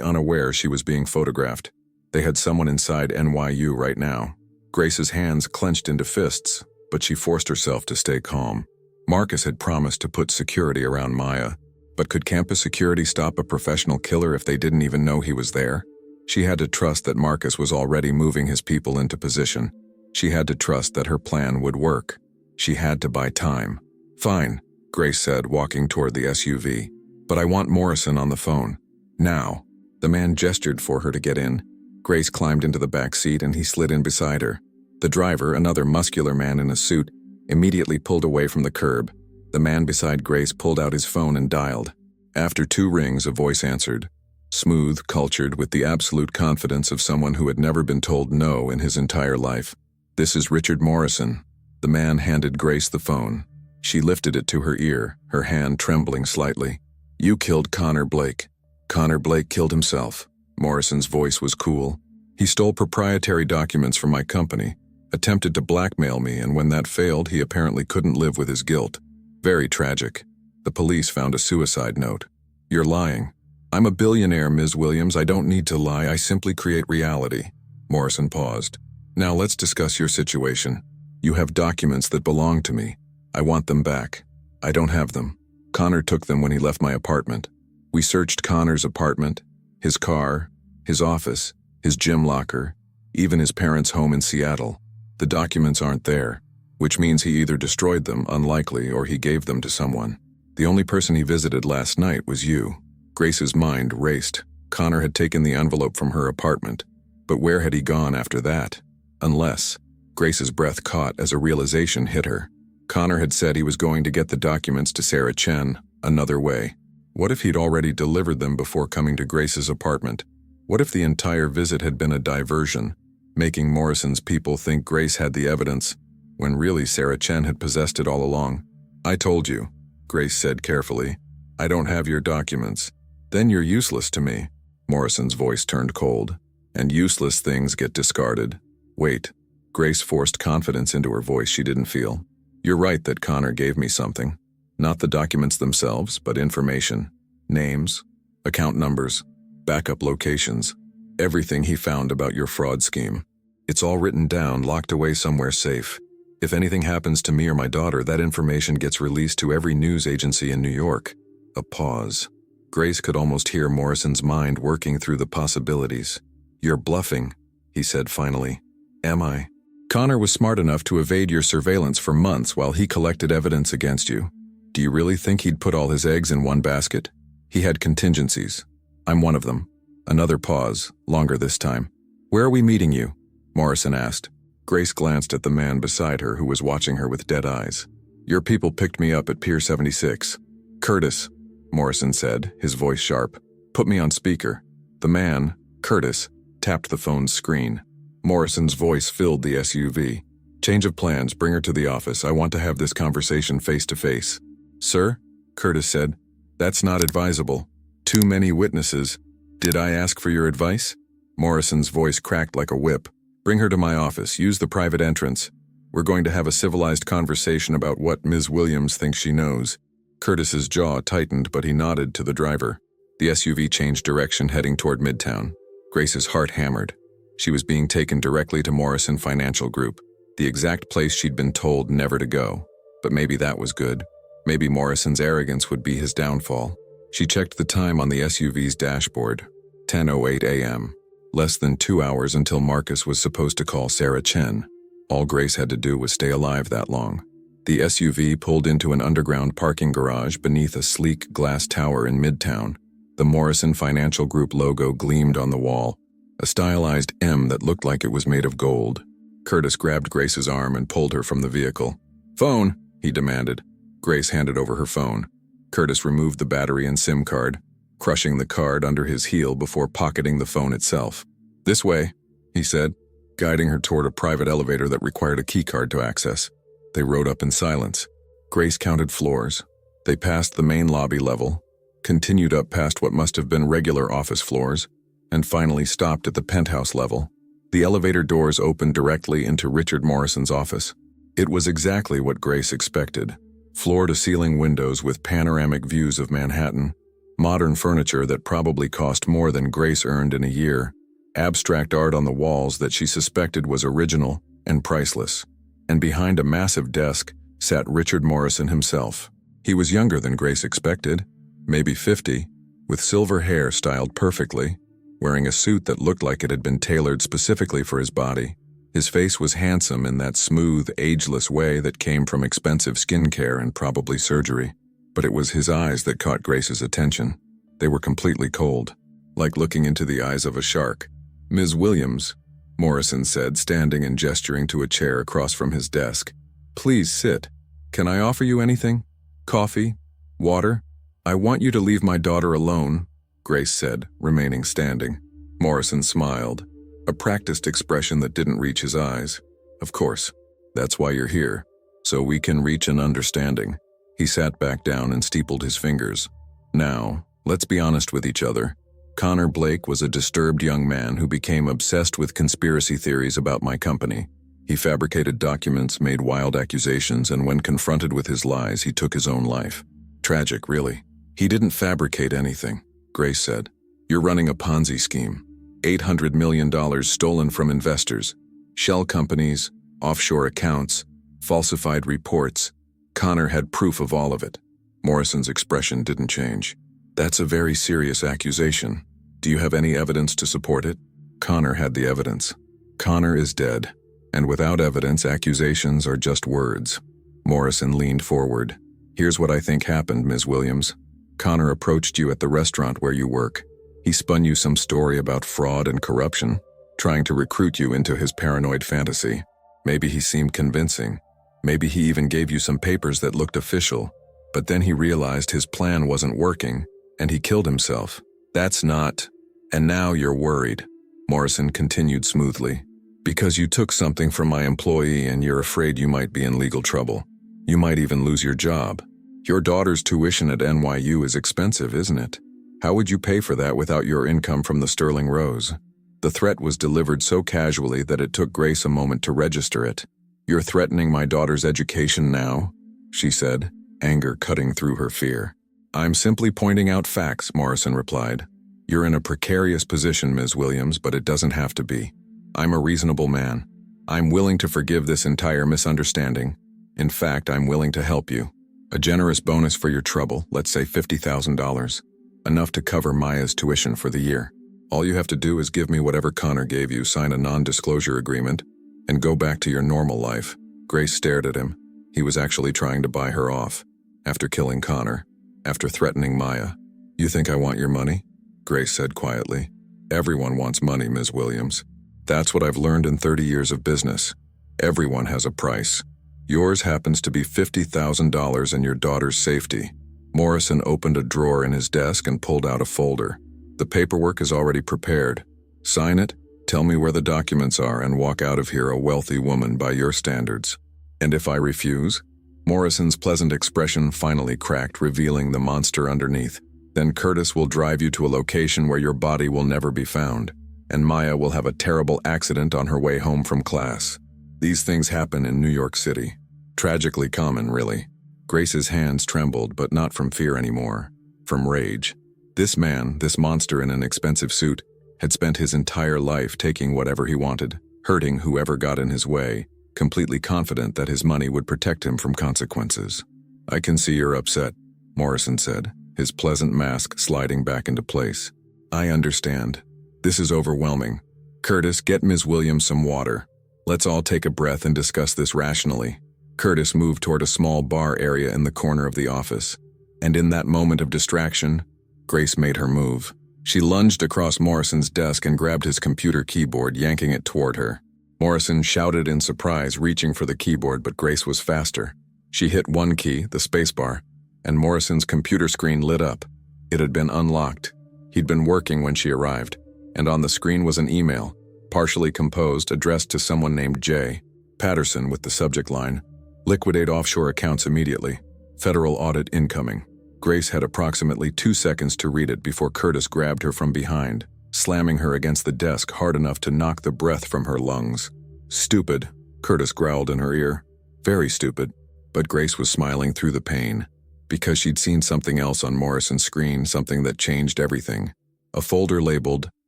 unaware she was being photographed. They had someone inside NYU right now. Grace's hands clenched into fists, but she forced herself to stay calm. Marcus had promised to put security around Maya, but could campus security stop a professional killer if they didn't even know he was there? She had to trust that Marcus was already moving his people into position. She had to trust that her plan would work. She had to buy time. "Fine," Grace said, walking toward the SUV. "But I want Morrison on the phone. Now." The man gestured for her to get in. Grace climbed into the back seat and he slid in beside her. The driver, another muscular man in a suit, immediately pulled away from the curb. The man beside Grace pulled out his phone and dialed. After 2 rings, a voice answered. Smooth, cultured, with the absolute confidence of someone who had never been told no in his entire life. "This is Richard Morrison." The man handed Grace the phone. She lifted it to her ear, her hand trembling slightly. "You killed Connor Blake." "Connor Blake killed himself." Morrison's voice was cool. "He stole proprietary documents from my company, attempted to blackmail me, and when that failed, he apparently couldn't live with his guilt. Very tragic. The police found a suicide note." "You're lying." "I'm a billionaire, Ms. Williams. I don't need to lie. I simply create reality." Morrison paused. "Now let's discuss your situation. You have documents that belong to me. I want them back." "I don't have them. Connor took them when he left my apartment." We searched Connor's apartment, his car, his office, his gym locker, even his parents' home in Seattle. The documents aren't there, which means he either destroyed them, unlikely, or he gave them to someone. The only person he visited last night was you. Grace's mind raced. Connor had taken the envelope from her apartment, but where had he gone after that? Unless. Grace's breath caught as a realization hit her. Connor had said he was going to get the documents to Sarah Chen another way. What if he'd already delivered them before coming to Grace's apartment? What if the entire visit had been a diversion, making Morrison's people think Grace had the evidence, when really Sarah Chen had possessed it all along? "I told you," Grace said carefully. "I don't have your documents." "Then you're useless to me." Morrison's voice turned cold. "And useless things get discarded." "Wait." Grace forced confidence into her voice she didn't feel. "You're right that Connor gave me something. Not the documents themselves, but information. Names, account numbers, backup locations, everything he found about your fraud scheme. It's all written down, locked away somewhere safe. If anything happens to me or my daughter, that information gets released to every news agency in New York." A pause. Grace could almost hear Morrison's mind working through the possibilities. "You're bluffing," he said finally. "Am I?" "Connor was smart enough to evade your surveillance for months while he collected evidence against you. Do you really think he'd put all his eggs in one basket? He had contingencies. I'm one of them." Another pause, longer this time. "Where are we meeting you?" Morrison asked. Grace glanced at the man beside her who was watching her with dead eyes. "Your people picked me up at Pier 76. "Curtis," Morrison said, his voice sharp. "Put me on speaker." The man, Curtis, tapped the phone's screen. Morrison's voice filled the SUV. "Change of plans, bring her to the office. I want to have this conversation face to face." "Sir?" Curtis said. "That's not advisable. Too many witnesses." "Did I ask for your advice?" Morrison's voice cracked like a whip. "Bring her to my office. Use the private entrance. We're going to have a civilized conversation about what Ms. Williams thinks she knows." Curtis's jaw tightened, but he nodded to the driver. The SUV changed direction, heading toward Midtown. Grace's heart hammered. She was being taken directly to Morrison Financial Group, the exact place she'd been told never to go. But maybe that was good. Maybe Morrison's arrogance would be his downfall. She checked the time on the SUV's dashboard. 10:08 a.m. Less than 2 hours until Marcus was supposed to call Sarah Chen. All Grace had to do was stay alive that long. The SUV pulled into an underground parking garage beneath a sleek glass tower in Midtown. The Morrison Financial Group logo gleamed on the wall, a stylized M that looked like it was made of gold. Curtis grabbed Grace's arm and pulled her from the vehicle. "Phone," he demanded. Grace handed over her phone. Curtis removed the battery and SIM card, crushing the card under his heel before pocketing the phone itself. "This way," he said, guiding her toward a private elevator that required a keycard to access. They rode up in silence. Grace counted floors. They passed the main lobby level, continued up past what must have been regular office floors, and finally stopped at the penthouse level. The elevator doors opened directly into Richard Morrison's office. It was exactly what Grace expected. Floor-to-ceiling windows with panoramic views of Manhattan, Modern furniture that probably cost more than Grace earned in a year. Abstract art on the walls that she suspected was original and priceless. And behind a massive desk sat Richard Morrison himself. He was younger than Grace expected, maybe 50, with silver hair styled perfectly, wearing a suit that looked like it had been tailored specifically for his body. His face was handsome in that smooth, ageless way that came from expensive skincare and probably surgery. But it was his eyes that caught Grace's attention. They were completely cold, like looking into the eyes of a shark. "Ms. Williams," Morrison said, standing and gesturing to a chair across from his desk. "Please sit. Can I offer you anything? Coffee? Water?" "I want you to leave my daughter alone," Grace said, remaining standing. Morrison smiled, a practiced expression that didn't reach his eyes. "Of course. That's why you're here. So we can reach an understanding." He sat back down and steepled his fingers. "Now, let's be honest with each other. Connor Blake was a disturbed young man who became obsessed with conspiracy theories about my company. He fabricated documents, made wild accusations, and when confronted with his lies, he took his own life. Tragic, really. He didn't fabricate anything," Grace said. "You're running a Ponzi scheme. $800 million stolen from investors, shell companies, offshore accounts, falsified reports. Connor had proof of all of it." Morrison's expression didn't change. "That's a very serious accusation. Do you have any evidence to support it?" Connor had the evidence. Connor is dead, and without evidence, accusations are just words. Morrison leaned forward. "Here's what I think happened, Ms. Williams. Connor approached you at the restaurant where you work. He spun you some story about fraud and corruption, trying to recruit you into his paranoid fantasy. Maybe he seemed convincing. Maybe he even gave you some papers that looked official. But then he realized his plan wasn't working, and he killed himself. That's not... And now you're worried," Morrison continued smoothly, "because you took something from my employee and you're afraid you might be in legal trouble. You might even lose your job. Your daughter's tuition at NYU is expensive, isn't it? How would you pay for that without your income from the Sterling Rose?" The threat was delivered so casually that it took Grace a moment to register it. "You're threatening my daughter's education now?" she said, anger cutting through her fear. "I'm simply pointing out facts," Morrison replied. "You're in a precarious position, Ms. Williams, but it doesn't have to be. I'm a reasonable man. I'm willing to forgive this entire misunderstanding. In fact, I'm willing to help you. A generous bonus for your trouble, let's say $50,000. Enough to cover Maya's tuition for the year. All you have to do is give me whatever Connor gave you, sign a non-disclosure agreement, and go back to your normal life." Grace stared at him. He was actually trying to buy her off. After killing Connor. After threatening Maya. "You think I want your money?" Grace said quietly. "Everyone wants money, Ms. Williams. That's what I've learned in 30 years of business. Everyone has a price. Yours happens to be $50,000 and your daughter's safety." Morrison opened a drawer in his desk and pulled out a folder. "The paperwork is already prepared. Sign it, tell me where the documents are, and walk out of here a wealthy woman by your standards." "And if I refuse?" Morrison's pleasant expression finally cracked, revealing the monster underneath. "Then Curtis will drive you to a location where your body will never be found, and Maya will have a terrible accident on her way home from class." These things happen in New York City. Tragically common, really. Grace's hands trembled, but not from fear anymore. From rage. This man, this monster in an expensive suit, had spent his entire life taking whatever he wanted, hurting whoever got in his way, completely confident that his money would protect him from consequences. "I can see you're upset," Morrison said, his pleasant mask sliding back into place. "I understand. This is overwhelming. Curtis, get Ms. Williams some water. Let's all take a breath and discuss this rationally." Curtis moved toward a small bar area in the corner of the office. And in that moment of distraction, Grace made her move. She lunged across Morrison's desk and grabbed his computer keyboard, yanking it toward her. Morrison shouted in surprise, reaching for the keyboard, but Grace was faster. She hit one key, the spacebar, and Morrison's computer screen lit up. It had been unlocked. He'd been working when she arrived, and on the screen was an email, partially composed, addressed to someone named J. Patterson with the subject line, "Liquidate offshore accounts immediately. Federal audit incoming." Grace had approximately 2 seconds to read it before Curtis grabbed her from behind, slamming her against the desk hard enough to knock the breath from her lungs. "Stupid," Curtis growled in her ear. "Very stupid." But Grace was smiling through the pain. because she'd seen something else on Morrison's screen, something that changed everything. A folder labeled,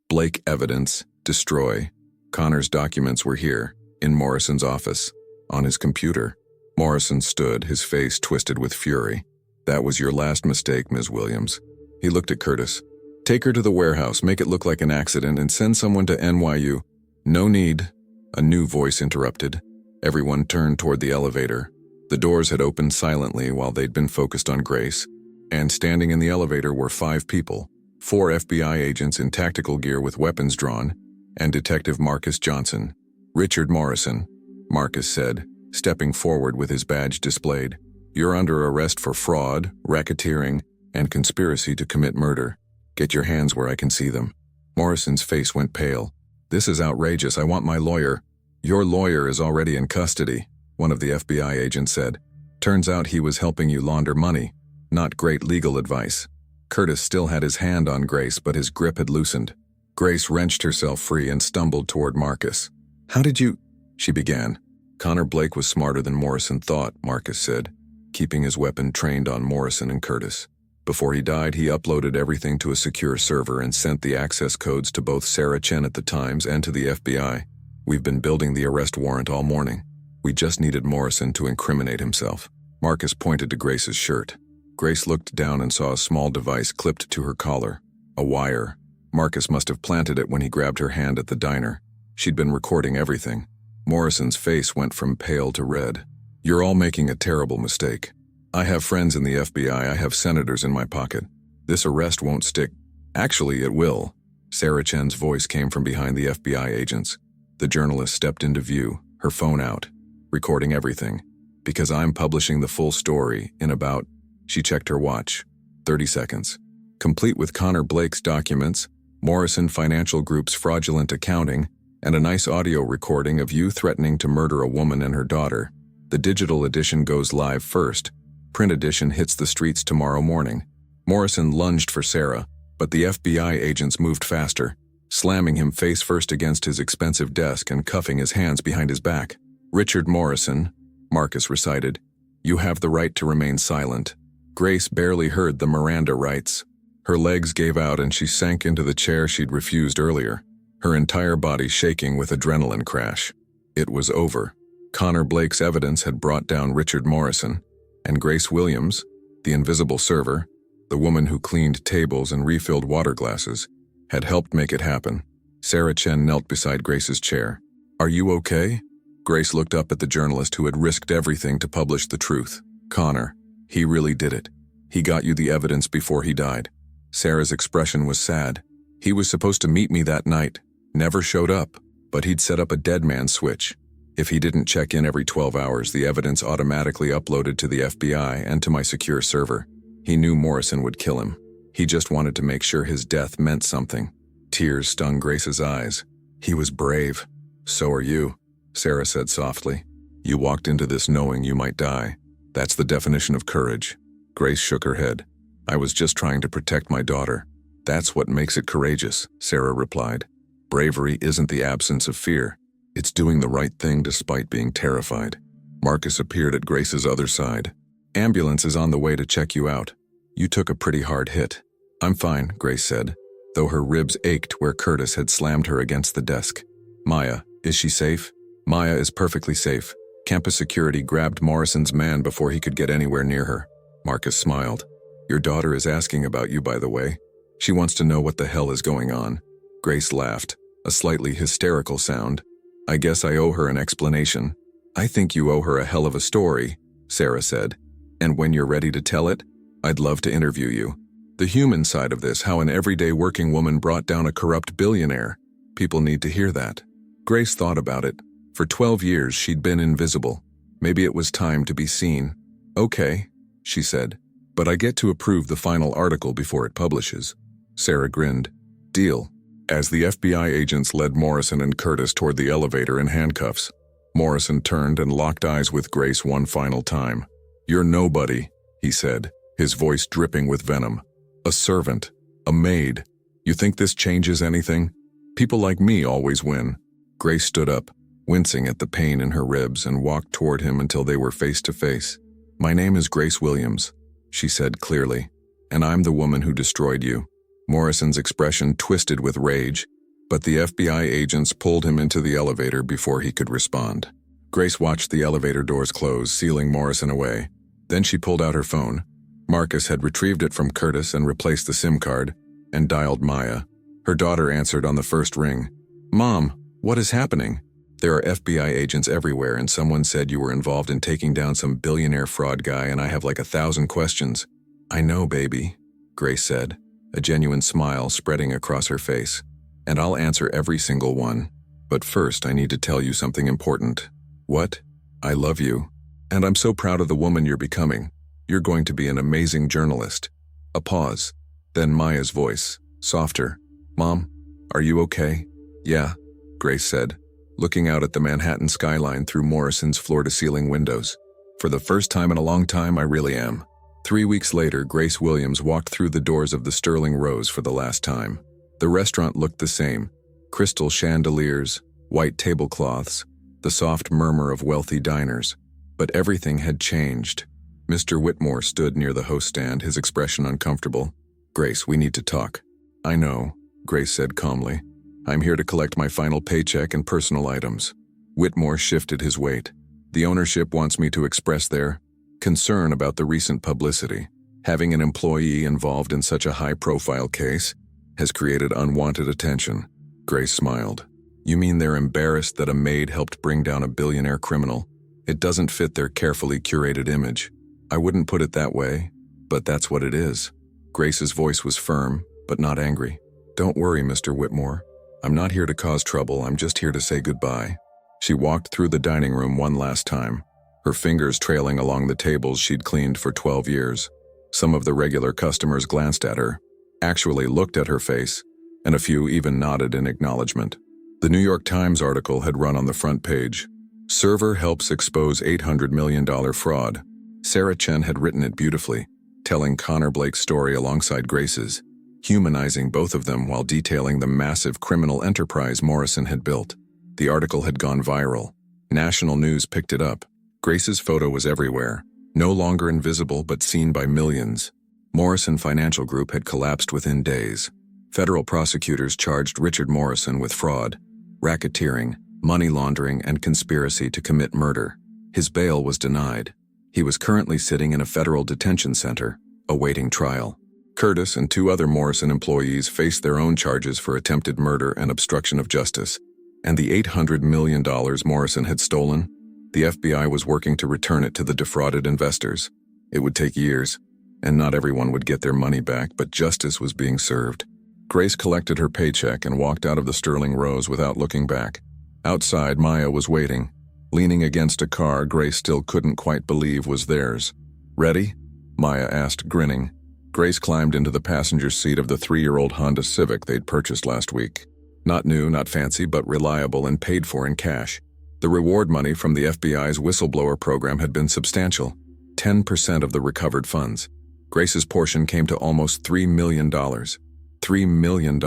Blake Evidence, Destroy. Connor's documents were here, in Morrison's office, on his computer. Morrison stood, his face twisted with fury. That was your last mistake, Ms. Williams. He looked at Curtis. Take her to the warehouse, make it look like an accident, and send someone to NYU. No need. A new voice interrupted. Everyone turned toward the elevator. The doors had opened silently while they'd been focused on Grace, and standing in the elevator were 5 people, 4 FBI agents in tactical gear with weapons drawn, and Detective Marcus Johnson. Richard Morrison, Marcus said, stepping forward with his badge displayed. You're under arrest for fraud, racketeering, and conspiracy to commit murder. Get your hands where I can see them. Morrison's face went pale. This is outrageous. I want my lawyer. Your lawyer is already in custody, one of the FBI agents said. Turns out he was helping you launder money. Not great legal advice. Curtis still had his hand on Grace, but his grip had loosened. Grace wrenched herself free and stumbled toward Marcus. How did you... she began. Connor Blake was smarter than Morrison thought, Marcus said, keeping his weapon trained on Morrison and Curtis. Before he died, he uploaded everything to a secure server and sent the access codes to both Sarah Chen at the Times and to the FBI. We've been building the arrest warrant all morning. We just needed Morrison to incriminate himself. Marcus pointed to Grace's shirt. Grace looked down and saw a small device clipped to her collar. A wire. Marcus must have planted it when he grabbed her hand at the diner. She'd been recording everything. Morrison's face went from pale to red. You're all making a terrible mistake. I have friends in the FBI. I have senators in my pocket. This arrest won't stick. Actually, it will. Sarah Chen's voice came from behind the FBI agents. The journalist stepped into view, her phone out, recording everything. Because I'm publishing the full story in about... She checked her watch. 30 seconds. Complete with Connor Blake's documents, Morrison Financial Group's fraudulent accounting, and a nice audio recording of you threatening to murder a woman and her daughter. The digital edition goes live first. Print edition hits the streets tomorrow morning. Morrison lunged for Sarah, but the FBI agents moved faster, slamming him face first against his expensive desk and cuffing his hands behind his back. Richard Morrison, Marcus recited, you have the right to remain silent. Grace barely heard the Miranda rights. Her legs gave out and she sank into the chair she'd refused earlier, her entire body shaking with adrenaline crash. It was over. Connor Blake's evidence had brought down Richard Morrison, and Grace Williams, the invisible server, the woman who cleaned tables and refilled water glasses, had helped make it happen. Sarah Chen knelt beside Grace's chair. Are you okay? Grace looked up at the journalist who had risked everything to publish the truth. Connor, he really did it. He got you the evidence before he died. Sarah's expression was sad. He was supposed to meet me that night. Never showed up, but he'd set up a dead man switch. If he didn't check in every 12 hours, the evidence automatically uploaded to the FBI and to my secure server. He knew Morrison would kill him. He just wanted to make sure his death meant something. Tears stung Grace's eyes. He was brave. So are you, Sarah said softly. You walked into this knowing you might die. That's the definition of courage. Grace shook her head. I was just trying to protect my daughter. That's what makes it courageous, Sarah replied. Bravery isn't the absence of fear. It's doing the right thing despite being terrified. Marcus appeared at Grace's other side. Ambulance is on the way to check you out. You took a pretty hard hit. I'm fine, Grace said, though her ribs ached where Curtis had slammed her against the desk. Maya, is she safe? Maya is perfectly safe. Campus security grabbed Morrison's man before he could get anywhere near her. Marcus smiled. Your daughter is asking about you, by the way. She wants to know what the hell is going on. Grace laughed, a slightly hysterical sound. I guess I owe her an explanation. I think you owe her a hell of a story, Sarah said. And when you're ready to tell it, I'd love to interview you. The human side of this, how an everyday working woman brought down a corrupt billionaire. People need to hear that. Grace thought about it. For 12 years, she'd been invisible. Maybe it was time to be seen. Okay, she said. But I get to approve the final article before it publishes. Sarah grinned. Deal. As the FBI agents led Morrison and Curtis toward the elevator in handcuffs, Morrison turned and locked eyes with Grace one final time. You're nobody, he said, his voice dripping with venom. A servant. A maid. You think this changes anything? People like me always win. Grace stood up, wincing at the pain in her ribs, and walked toward him until they were face to face. My name is Grace Williams. she said clearly. "And I'm the woman who destroyed you." Morrison's expression twisted with rage, but the FBI agents pulled him into the elevator before he could respond. Grace watched the elevator doors close, sealing Morrison away. Then she pulled out her phone. Marcus had retrieved it from Curtis and replaced the SIM card, and dialed Maya. Her daughter answered on the first ring. "Mom, what is happening? There are FBI agents everywhere, and someone said you were involved in taking down some billionaire fraud guy, and I have like 1,000 questions." "I know, baby," Grace said, a genuine smile spreading across her face. "And I'll answer every single one. But first, I need to tell you something important." "What?" "I love you. And I'm so proud of the woman you're becoming. You're going to be an amazing journalist." A pause. Then Maya's voice, softer. "Mom, are you okay?" "Yeah," Grace said, looking out at the Manhattan skyline through Morrison's floor-to-ceiling windows. "For the first time in a long time, I really am." 3 weeks later, Grace Williams walked through the doors of the Sterling Rose for the last time. The restaurant looked the same. Crystal chandeliers, white tablecloths, the soft murmur of wealthy diners. But everything had changed. Mr. Whitmore stood near the host stand, his expression uncomfortable. "Grace, we need to talk." "I know," Grace said calmly. "I'm here to collect my final paycheck and personal items." Whitmore shifted his weight. "The ownership wants me to express their concern about the recent publicity. Having an employee involved in such a high-profile case has created unwanted attention." Grace smiled. "You mean they're embarrassed that a maid helped bring down a billionaire criminal? It doesn't fit their carefully curated image." "I wouldn't put it that way, but that's what it is." Grace's voice was firm, but not angry. "Don't worry, Mr. Whitmore. I'm not here to cause trouble, I'm just here to say goodbye." She walked through the dining room one last time, her fingers trailing along the tables she'd cleaned for 12 years. Some of the regular customers glanced at her, actually looked at her face, and a few even nodded in acknowledgement. The New York Times article had run on the front page. "Server helps expose $800 million fraud." Sarah Chen had written it beautifully, telling Connor Blake's story alongside Grace's, humanizing both of them while detailing the massive criminal enterprise Morrison had built. The article had gone viral. National news picked it up. Grace's photo was everywhere, no longer invisible but seen by millions. Morrison Financial Group had collapsed within days. Federal prosecutors charged Richard Morrison with fraud, racketeering, money laundering, and conspiracy to commit murder. His bail was denied. He was currently sitting in a federal detention center, awaiting trial. Curtis and 2 other Morrison employees faced their own charges for attempted murder and obstruction of justice. And the $800 million Morrison had stolen? The FBI was working to return it to the defrauded investors. It would take years, and not everyone would get their money back, but justice was being served. Grace collected her paycheck and walked out of the Sterling Rose without looking back. Outside, Maya was waiting, leaning against a car Grace still couldn't quite believe was theirs. "Ready?" Maya asked, grinning. Grace climbed into the passenger seat of the 3-year-old Honda Civic they'd purchased last week. Not new, not fancy, but reliable and paid for in cash. The reward money from the FBI's whistleblower program had been substantial, 10% of the recovered funds. Grace's portion came to almost $3 million. $3 million.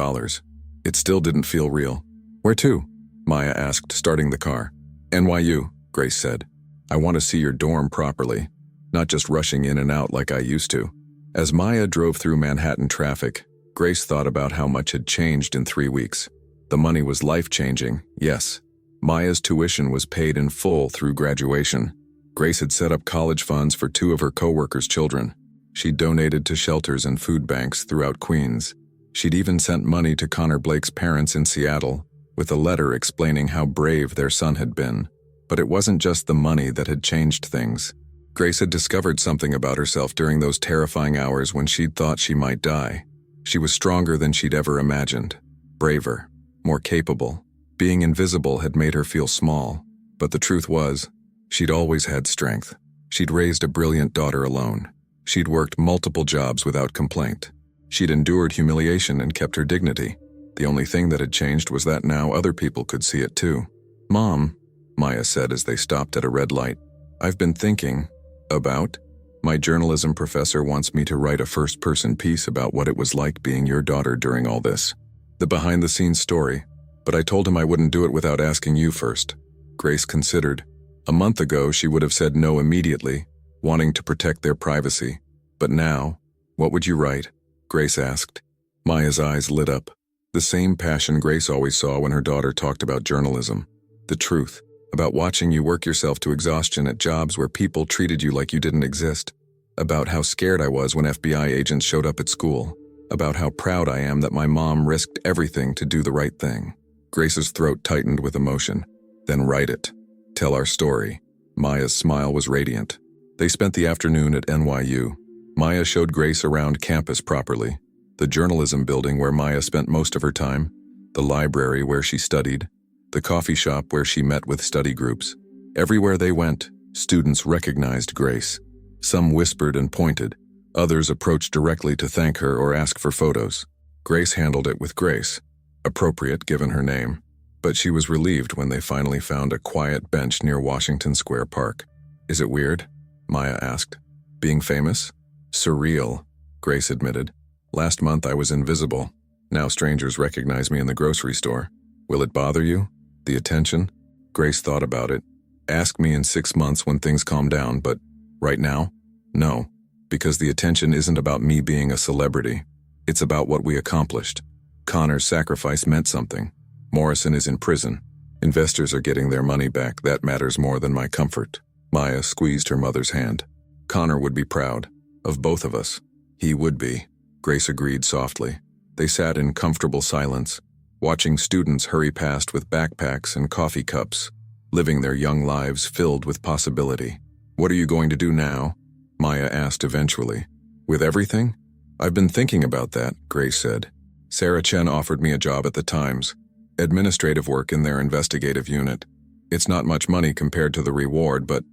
It still didn't feel real. "Where to?" Maya asked, starting the car. "NYU," Grace said. "I want to see your dorm properly, not just rushing in and out like I used to." As Maya drove through Manhattan traffic, Grace thought about how much had changed in 3 weeks. The money was life-changing, yes. Maya's tuition was paid in full through graduation. Grace had set up college funds for 2 of her co-workers' children. She'd donated to shelters and food banks throughout Queens. She'd even sent money to Connor Blake's parents in Seattle, with a letter explaining how brave their son had been. But it wasn't just the money that had changed things. Grace had discovered something about herself during those terrifying hours when she'd thought she might die. She was stronger than she'd ever imagined, braver, more capable. Being invisible had made her feel small, but the truth was, she'd always had strength. She'd raised a brilliant daughter alone. She'd worked multiple jobs without complaint. She'd endured humiliation and kept her dignity. The only thing that had changed was that now other people could see it too. "Mom," Maya said as they stopped at a red light, "I've been thinking about. My journalism professor wants me to write a first-person piece about what it was like being your daughter during all this. The behind-the-scenes story. But I told him I wouldn't do it without asking you first." Grace considered. A month ago, she would have said no immediately, wanting to protect their privacy. But now, what would you write? Grace asked. Maya's eyes lit up. The same passion Grace always saw when her daughter talked about journalism. The truth, about watching you work yourself to exhaustion at jobs where people treated you like you didn't exist. About how scared I was when FBI agents showed up at school. About how proud I am that my mom risked everything to do the right thing. Grace's throat tightened with emotion. Then write it. Tell our story. Maya's smile was radiant. They spent the afternoon at NYU. Maya showed Grace around campus properly. The journalism building where Maya spent most of her time. The library where she studied. The coffee shop where she met with study groups. Everywhere they went, students recognized Grace. Some whispered and pointed. Others approached directly to thank her or ask for photos. Grace handled it with grace. Appropriate given her name. But she was relieved when they finally found a quiet bench near Washington Square Park. Is it weird? Maya asked. Being famous? Surreal, Grace admitted. Last month I was invisible. Now strangers recognize me in the grocery store. Will it bother you? The attention? Grace thought about it. Ask me in 6 months when things calm down, but right now? No, because the attention isn't about me being a celebrity. It's about what we accomplished. Connor's sacrifice meant something. Morrison is in prison. Investors are getting their money back. That matters more than my comfort. Maya squeezed her mother's hand. Connor would be proud. Of both of us. He would be. Grace agreed softly. They sat in comfortable silence, watching students hurry past with backpacks and coffee cups, living their young lives filled with possibility. What are you going to do now? Maya asked eventually. With everything? I've been thinking about that, Grace said. Sarah Chen offered me a job at the Times. Administrative work in their investigative unit. It's not much money compared to the reward, but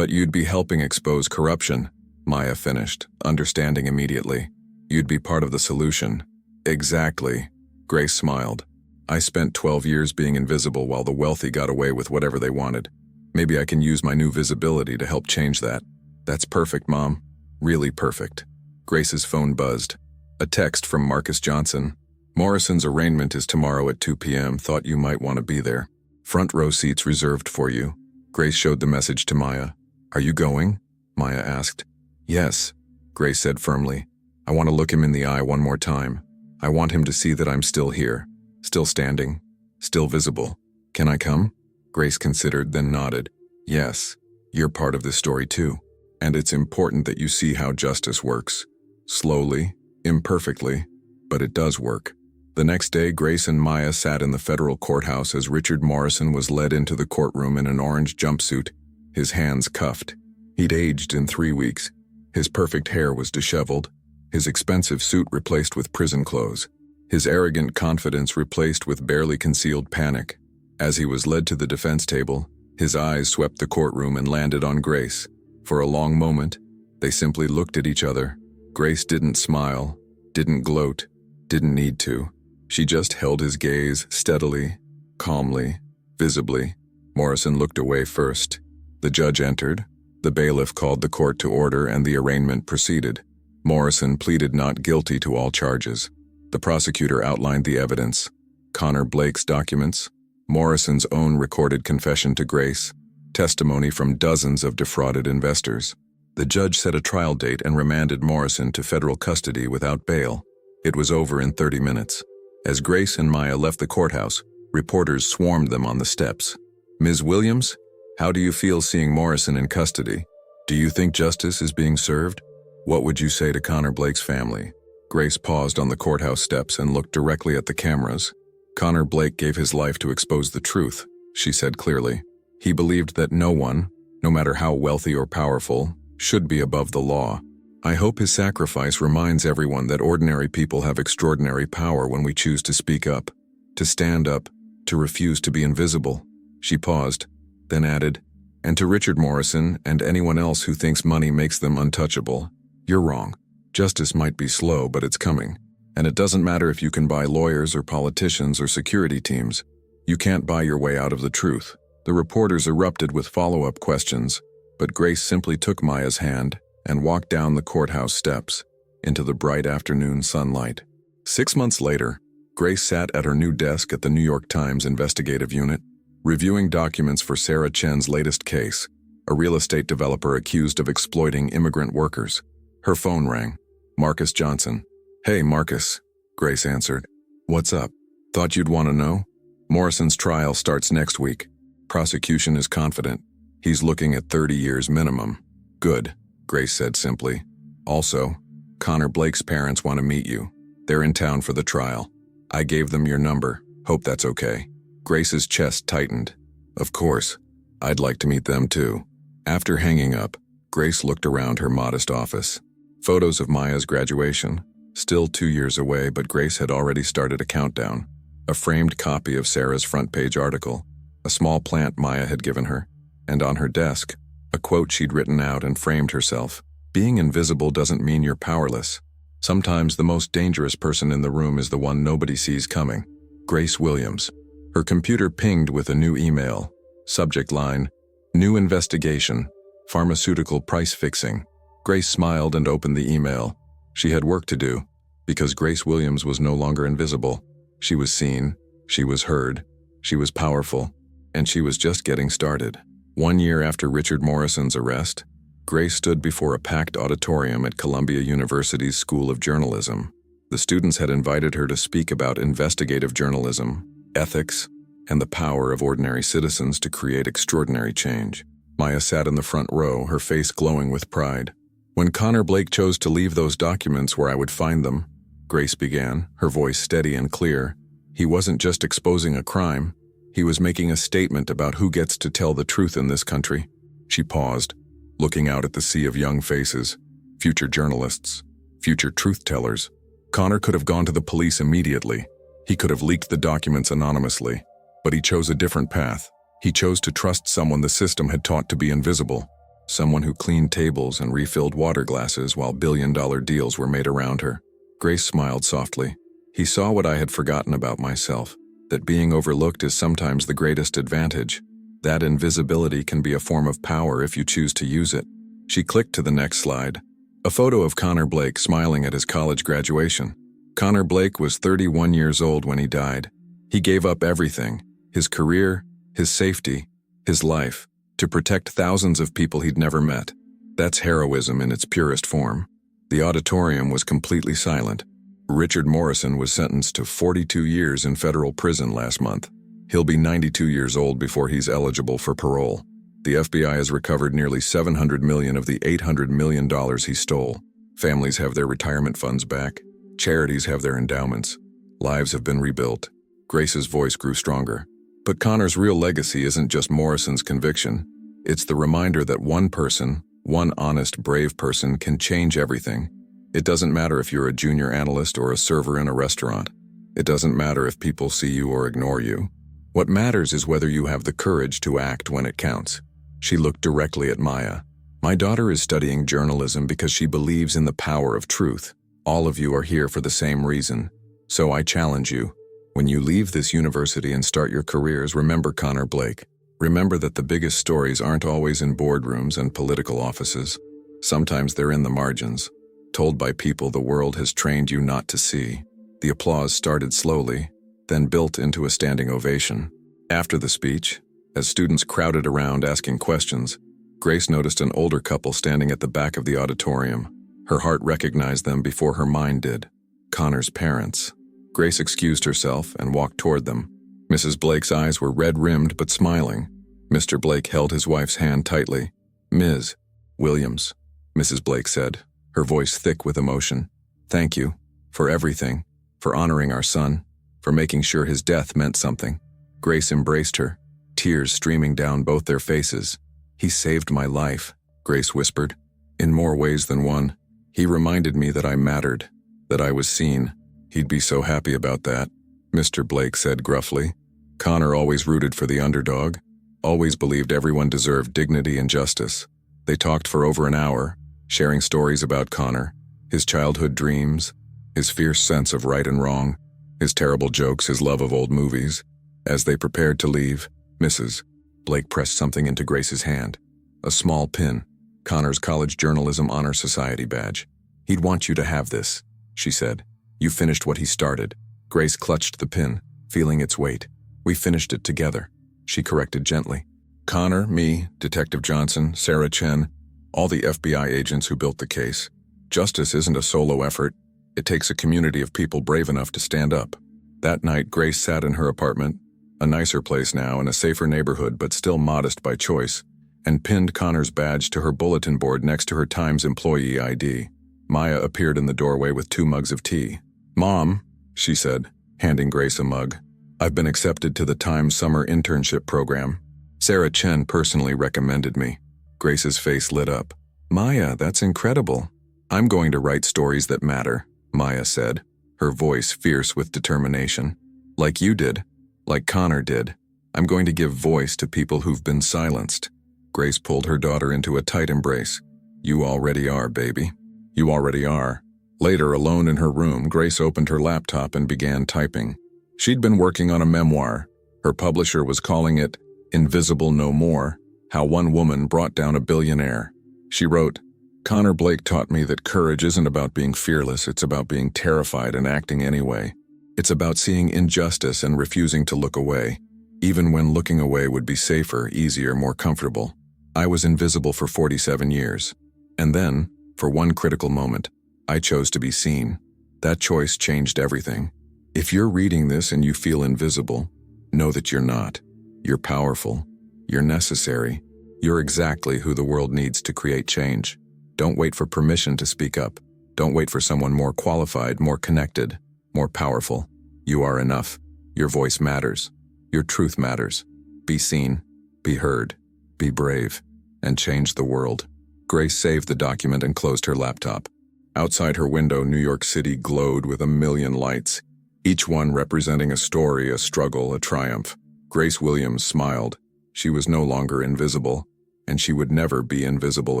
you'd be helping expose corruption, Maya finished, understanding immediately. You'd be part of the solution. Exactly. Grace smiled. I spent 12 years being invisible while the wealthy got away with whatever they wanted. Maybe I can use my new visibility to help change that. That's perfect, Mom. Really perfect. Grace's phone buzzed. A text from Marcus Johnson. Morrison's arraignment is tomorrow at 2 p.m. Thought you might want to be there. Front row seats reserved for you. Grace showed the message to Maya. Are you going? Maya asked. Yes, Grace said firmly. I want to look him in the eye one more time. I want him to see that I'm still here, still standing, still visible. Can I come? Grace considered, then nodded. Yes, you're part of this story too. And it's important that you see how justice works. Slowly, imperfectly, but it does work. The next day, Grace and Maya sat in the federal courthouse as Richard Morrison was led into the courtroom in an orange jumpsuit, his hands cuffed. He'd aged in 3 weeks. His perfect hair was disheveled, his expensive suit replaced with prison clothes, his arrogant confidence replaced with barely concealed panic. As he was led to the defense table, his eyes swept the courtroom and landed on Grace. For a long moment, they simply looked at each other. Grace didn't smile, didn't gloat, didn't need to. She just held his gaze steadily, calmly, visibly. Morrison looked away first. The judge entered. The bailiff called the court to order and the arraignment proceeded. Morrison pleaded not guilty to all charges. The prosecutor outlined the evidence. Connor Blake's documents, Morrison's own recorded confession to Grace, testimony from dozens of defrauded investors. The judge set a trial date and remanded Morrison to federal custody without bail. It was over in 30 minutes. As Grace and Maya left the courthouse, reporters swarmed them on the steps. Ms. Williams, how do you feel seeing Morrison in custody? Do you think justice is being served? What would you say to Connor Blake's family? Grace paused on the courthouse steps and looked directly at the cameras. Connor Blake gave his life to expose the truth, she said clearly. He believed that no one, no matter how wealthy or powerful, should be above the law. I hope his sacrifice reminds everyone that ordinary people have extraordinary power when we choose to speak up, to stand up, to refuse to be invisible. She paused, then added, and to Richard Morrison and anyone else who thinks money makes them untouchable, you're wrong. Justice might be slow, but it's coming. And it doesn't matter if you can buy lawyers or politicians or security teams. You can't buy your way out of the truth. The reporters erupted with follow-up questions, but Grace simply took Maya's hand and walked down the courthouse steps into the bright afternoon sunlight. 6 months later, Grace sat at her new desk at the New York Times investigative unit, reviewing documents for Sarah Chen's latest case, a real estate developer accused of exploiting immigrant workers. Her phone rang. Marcus Johnson. "Hey, Marcus," Grace answered. "What's up? Thought you'd want to know? Morrison's trial starts next week. Prosecution is confident. He's looking at 30 years minimum." "Good," Grace said simply. "Also, Connor Blake's parents want to meet you. They're in town for the trial. I gave them your number. Hope that's okay." Grace's chest tightened. "Of course. I'd like to meet them too." After hanging up, Grace looked around her modest office. Photos of Maya's graduation, still 2 years away, but Grace had already started a countdown. A framed copy of Sarah's front-page article, a small plant Maya had given her, and on her desk, a quote she'd written out and framed herself. "Being invisible doesn't mean you're powerless. Sometimes the most dangerous person in the room is the one nobody sees coming." Grace Williams. Her computer pinged with a new email. Subject line, "New investigation, pharmaceutical price fixing." Grace smiled and opened the email. She had work to do, because Grace Williams was no longer invisible. She was seen, she was heard, she was powerful, and she was just getting started. 1 year after Richard Morrison's arrest, Grace stood before a packed auditorium at Columbia University's School of Journalism. The students had invited her to speak about investigative journalism, ethics, and the power of ordinary citizens to create extraordinary change. Maya sat in the front row, her face glowing with pride. "When Connor Blake chose to leave those documents where I would find them," Grace began, her voice steady and clear, "he wasn't just exposing a crime. He was making a statement about who gets to tell the truth in this country." She paused, looking out at the sea of young faces, future journalists, future truth-tellers. Connor could have gone to the police immediately. He could have leaked the documents anonymously. But he chose a different path. He chose to trust someone the system had taught to be invisible. Someone who cleaned tables and refilled water glasses while billion-dollar deals were made around her. Grace smiled softly. "He saw what I had forgotten about myself, that being overlooked is sometimes the greatest advantage. That invisibility can be a form of power if you choose to use it." She clicked to the next slide. A photo of Connor Blake smiling at his college graduation. Connor Blake was 31 years old when he died. He gave up everything, his career, his safety, his life, to protect thousands of people he'd never met. That's heroism in its purest form. The auditorium was completely silent. Richard Morrison was sentenced to 42 years in federal prison last month. He'll be 92 years old before he's eligible for parole. The FBI has recovered nearly $700 million of the $800 million he stole. Families have their retirement funds back. Charities have their endowments. Lives have been rebuilt. Grace's voice grew stronger. But Connor's real legacy isn't just Morrison's conviction. It's the reminder that one person, one honest, brave person, can change everything. It doesn't matter if you're a junior analyst or a server in a restaurant. It doesn't matter if people see you or ignore you. What matters is whether you have the courage to act when it counts. She looked directly at Maya. "My daughter is studying journalism because she believes in the power of truth. All of you are here for the same reason. So I challenge you. When you leave this university and start your careers, remember Connor Blake. Remember that the biggest stories aren't always in boardrooms and political offices. Sometimes they're in the margins, told by people the world has trained you not to see." The applause started slowly, then built into a standing ovation. After the speech, as students crowded around asking questions, Grace noticed an older couple standing at the back of the auditorium. Her heart recognized them before her mind did. Connor's parents. Grace excused herself and walked toward them. Mrs. Blake's eyes were red-rimmed but smiling. Mr. Blake held his wife's hand tightly. "Ms. Williams," Mrs. Blake said, her voice thick with emotion. "Thank you for everything, for honoring our son, for making sure his death meant something." Grace embraced her, tears streaming down both their faces. "He saved my life," Grace whispered. "In more ways than one. He reminded me that I mattered, that I was seen. He'd be so happy about that," Mr. Blake said gruffly. Connor always rooted for the underdog, always believed everyone deserved dignity and justice. They talked for over an hour, sharing stories about Connor, his childhood dreams, his fierce sense of right and wrong, his terrible jokes, his love of old movies. As they prepared to leave, Mrs. Blake pressed something into Grace's hand. A small pin, Connor's College Journalism Honor Society badge. "He'd want you to have this," she said. "You finished what he started." Grace clutched the pin, feeling its weight. "We finished it together," she corrected gently. "Connor, me, Detective Johnson, Sarah Chen, all the FBI agents who built the case. Justice isn't a solo effort. It takes a community of people brave enough to stand up. That night, Grace sat in her apartment, a nicer place now in a safer neighborhood but still modest by choice, and pinned Connor's badge to her bulletin board next to her Times employee ID. Maya appeared in the doorway with 2 mugs of tea. "Mom," she said, handing Grace a mug. "I've been accepted to the Times summer internship program. Sarah Chen personally recommended me." Grace's face lit up. "Maya, that's incredible." "I'm going to write stories that matter," Maya said, her voice fierce with determination. "Like you did. Like Connor did. I'm going to give voice to people who've been silenced." Grace pulled her daughter into a tight embrace. "You already are, baby. You already are." Later, alone in her room, Grace opened her laptop and began typing. She'd been working on a memoir. Her publisher was calling it Invisible No More, How One Woman Brought Down a Billionaire. She wrote, "Connor Blake taught me that courage isn't about being fearless, it's about being terrified and acting anyway. It's about seeing injustice and refusing to look away, even when looking away would be safer, easier, more comfortable. I was invisible for 47 years. And then, for one critical moment, I chose to be seen. That choice changed everything. If you're reading this and you feel invisible, know that you're not. You're powerful. You're necessary. You're exactly who the world needs to create change. Don't wait for permission to speak up. Don't wait for someone more qualified, more connected, more powerful. You are enough. Your voice matters. Your truth matters. Be seen, be heard, be brave, and change the world." Grace saved the document and closed her laptop. Outside her window, New York City glowed with a million lights, each one representing a story, a struggle, a triumph. Grace Williams smiled. She was no longer invisible, and she would never be invisible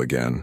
again.